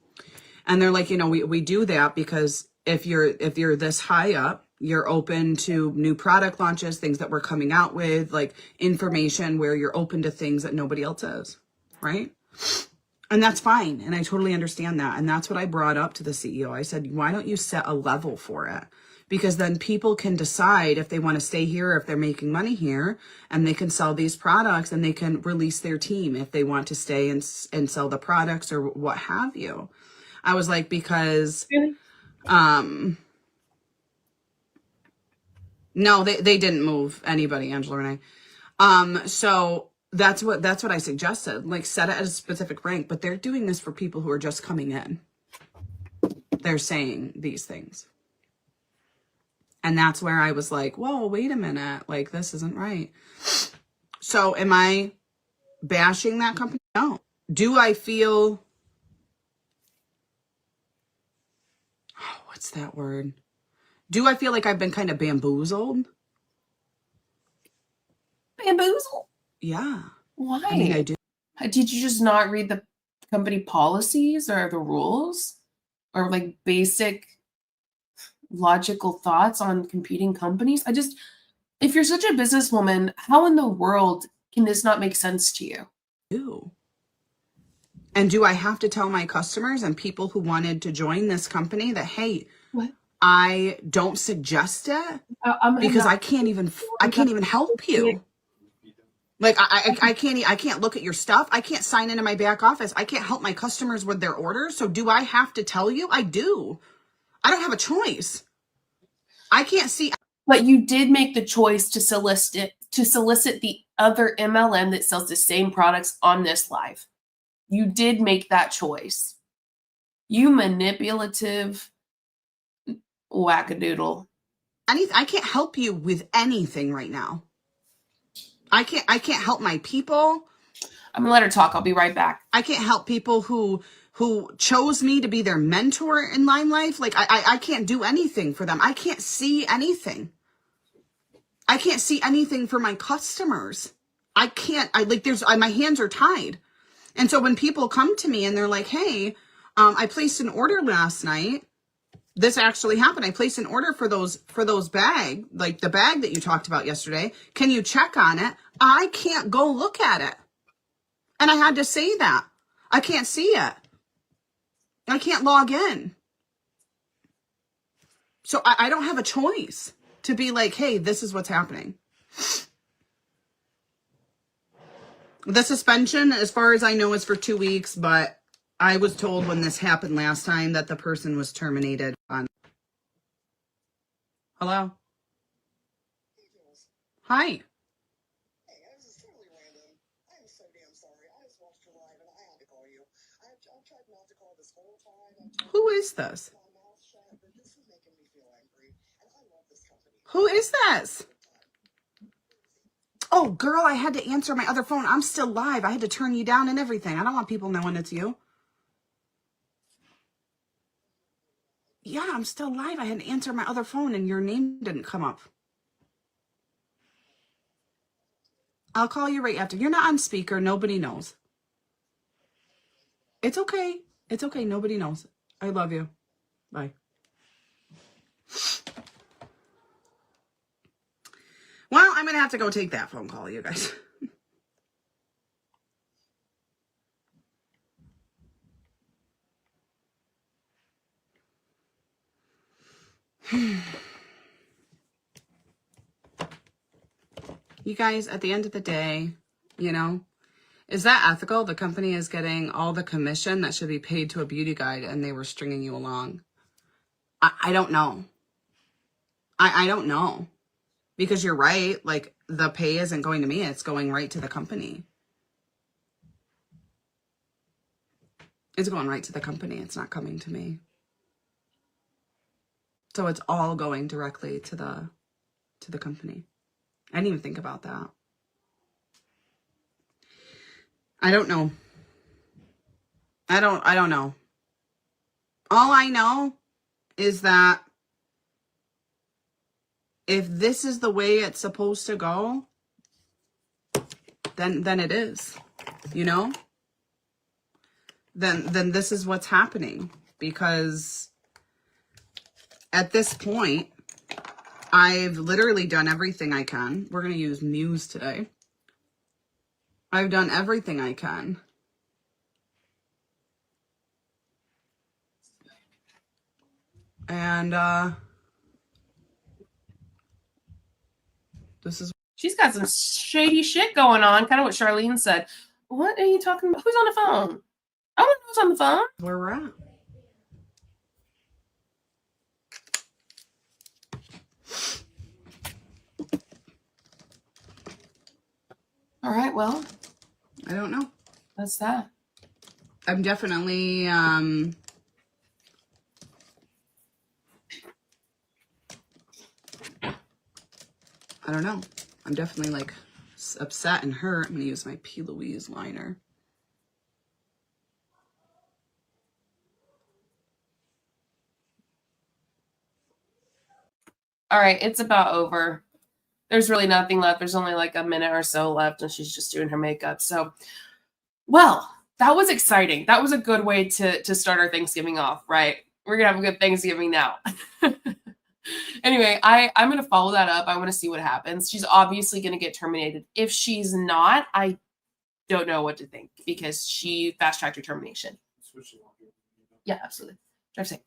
And they're like, you know, we do that because if you're this high up, you're open to new product launches, things that we're coming out with, like information where you're open to things that nobody else is, right? And that's fine. And I totally understand that. And that's what I brought up to the CEO. I said, why don't you set a level for it? Because then people can decide if they want to stay here, or if they're making money here, and they can sell these products, and they can release their team if they want to stay and sell the products or what have you. I was like, because, no, they didn't move anybody, Angela Renee. So that's what I suggested. Like, set it at a specific rank, but they're doing this for people who are just coming in. They're saying these things. And that's where I was like, whoa, wait a minute. Like, this isn't right. So am I bashing that company? No. Do I feel, what's that word? Do I feel like I've been kind of bamboozled? Bamboozle? Yeah. Why? I mean, I do. Did you just not read the company policies or the rules? Or like basic logical thoughts on competing companies? If you're such a businesswoman, how in the world can this not make sense to you? And do I have to tell my customers and people who wanted to join this company that, hey, What? I don't suggest it because I can't even help you. Like, I can't look at your stuff. I can't sign into my back office. I can't help my customers with their orders. So do I have to tell you? I do. I don't have a choice. I can't see. But you did make the choice to solicit the other MLM that sells the same products on this live. You did make that choice. You manipulative wackadoodle. I can't help you with anything right now. I can't help my people. I'm gonna let her talk. I'll be right back. I can't help people who chose me to be their mentor in line life. Like, I can't do anything for them. I can't see anything. I can't see anything for my customers. My hands are tied. And so when people come to me and they're like, hey, I placed an order last night. This actually happened. I placed an order for those bag, like the bag that you talked about yesterday. Can you check on it? I can't go look at it. And I had to say that. I can't see it. I can't log in. So I don't have a choice to be like, hey, this is what's happening. The suspension, as far as I know, is for 2 weeks, but I was told when this happened last time that the person was terminated on. Hello? Hey, Jules. Hi. Hey, this is totally random. I'm so damn sorry. I just watched your live and I had to call you. I've tried not to call this whole time. Who is this? My mouth shut, but this is making me feel angry. And I love this company. Who is this? Oh, girl, I had to answer my other phone. I'm still live. I had to turn you down and everything. I don't want people knowing it's you. Yeah, I'm still live. I had to answer my other phone and your name didn't come up. I'll call you right after. You're not on speaker. Nobody knows. It's okay. It's okay. Nobody knows. I love you. Bye. Well, I'm going to have to go take that phone call, you guys. You guys, at the end of the day, you know, is that ethical? The company is getting all the commission that should be paid to a beauty guide and they were stringing you along. I don't know. I don't know. Because you're right, like, the pay isn't going to me. It's going right to the company. It's going right to the company. It's not coming to me. So it's all going directly to the company. I didn't even think about that. I don't know. I don't know. All I know is that if this is the way it's supposed to go, then it is, you know? Then this is what's happening, because at this point, I've literally done everything I can. We're going to use Muse today. I've done everything I can And this is She's got some shady shit going on, kind of what Charlene said. What are you talking about? Who's on the phone? I want to know who's on the phone. where we're at. All right, well, I don't know. that's that. I'm definitely I don't know. I'm definitely like upset and hurt. I'm gonna use my P. Louise liner. All right, it's about over. There's really nothing left. There's only like a minute or so left, and she's just doing her makeup. So, well, that was exciting. That was a good way to start our Thanksgiving off, right? We're gonna have a good Thanksgiving now. Anyway, I'm gonna follow that up. I want to see what happens. She's obviously gonna get terminated. If she's not, I don't know what to think because she fast-tracked her termination. Yeah, absolutely. Drive safe.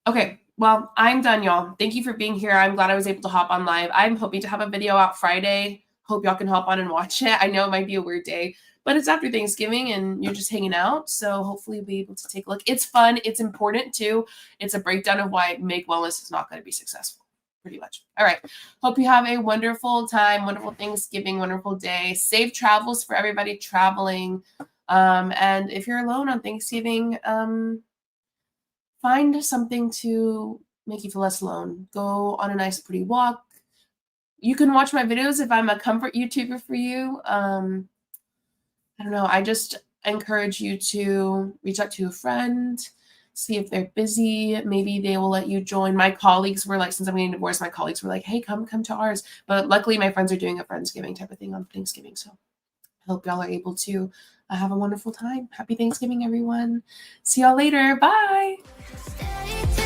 Okay, well, I'm done, y'all. Thank you for being here. I'm glad I was able to hop on live. I'm hoping to have a video out Friday. Hope y'all can hop on and watch it. I know it might be a weird day, but it's after Thanksgiving and you're just hanging out. So hopefully you'll be able to take a look. It's fun. It's important too. It's a breakdown of why Make Wellness is not going to be successful. Pretty much. All right. Hope you have a wonderful time, wonderful Thanksgiving, wonderful day. Safe travels for everybody traveling. And if you're alone on Thanksgiving, find something to make you feel less alone. Go on a nice, pretty walk. You can watch my videos if I'm a comfort YouTuber for you. I don't know. I just encourage you to reach out to a friend, see if they're busy. Maybe they will let you join. My colleagues were like, since I'm getting divorced, my colleagues were like, hey, come to ours. But luckily, my friends are doing a Friendsgiving type of thing on Thanksgiving. So I hope y'all are able to have a wonderful time. Happy Thanksgiving, everyone. See y'all later. Bye. Stay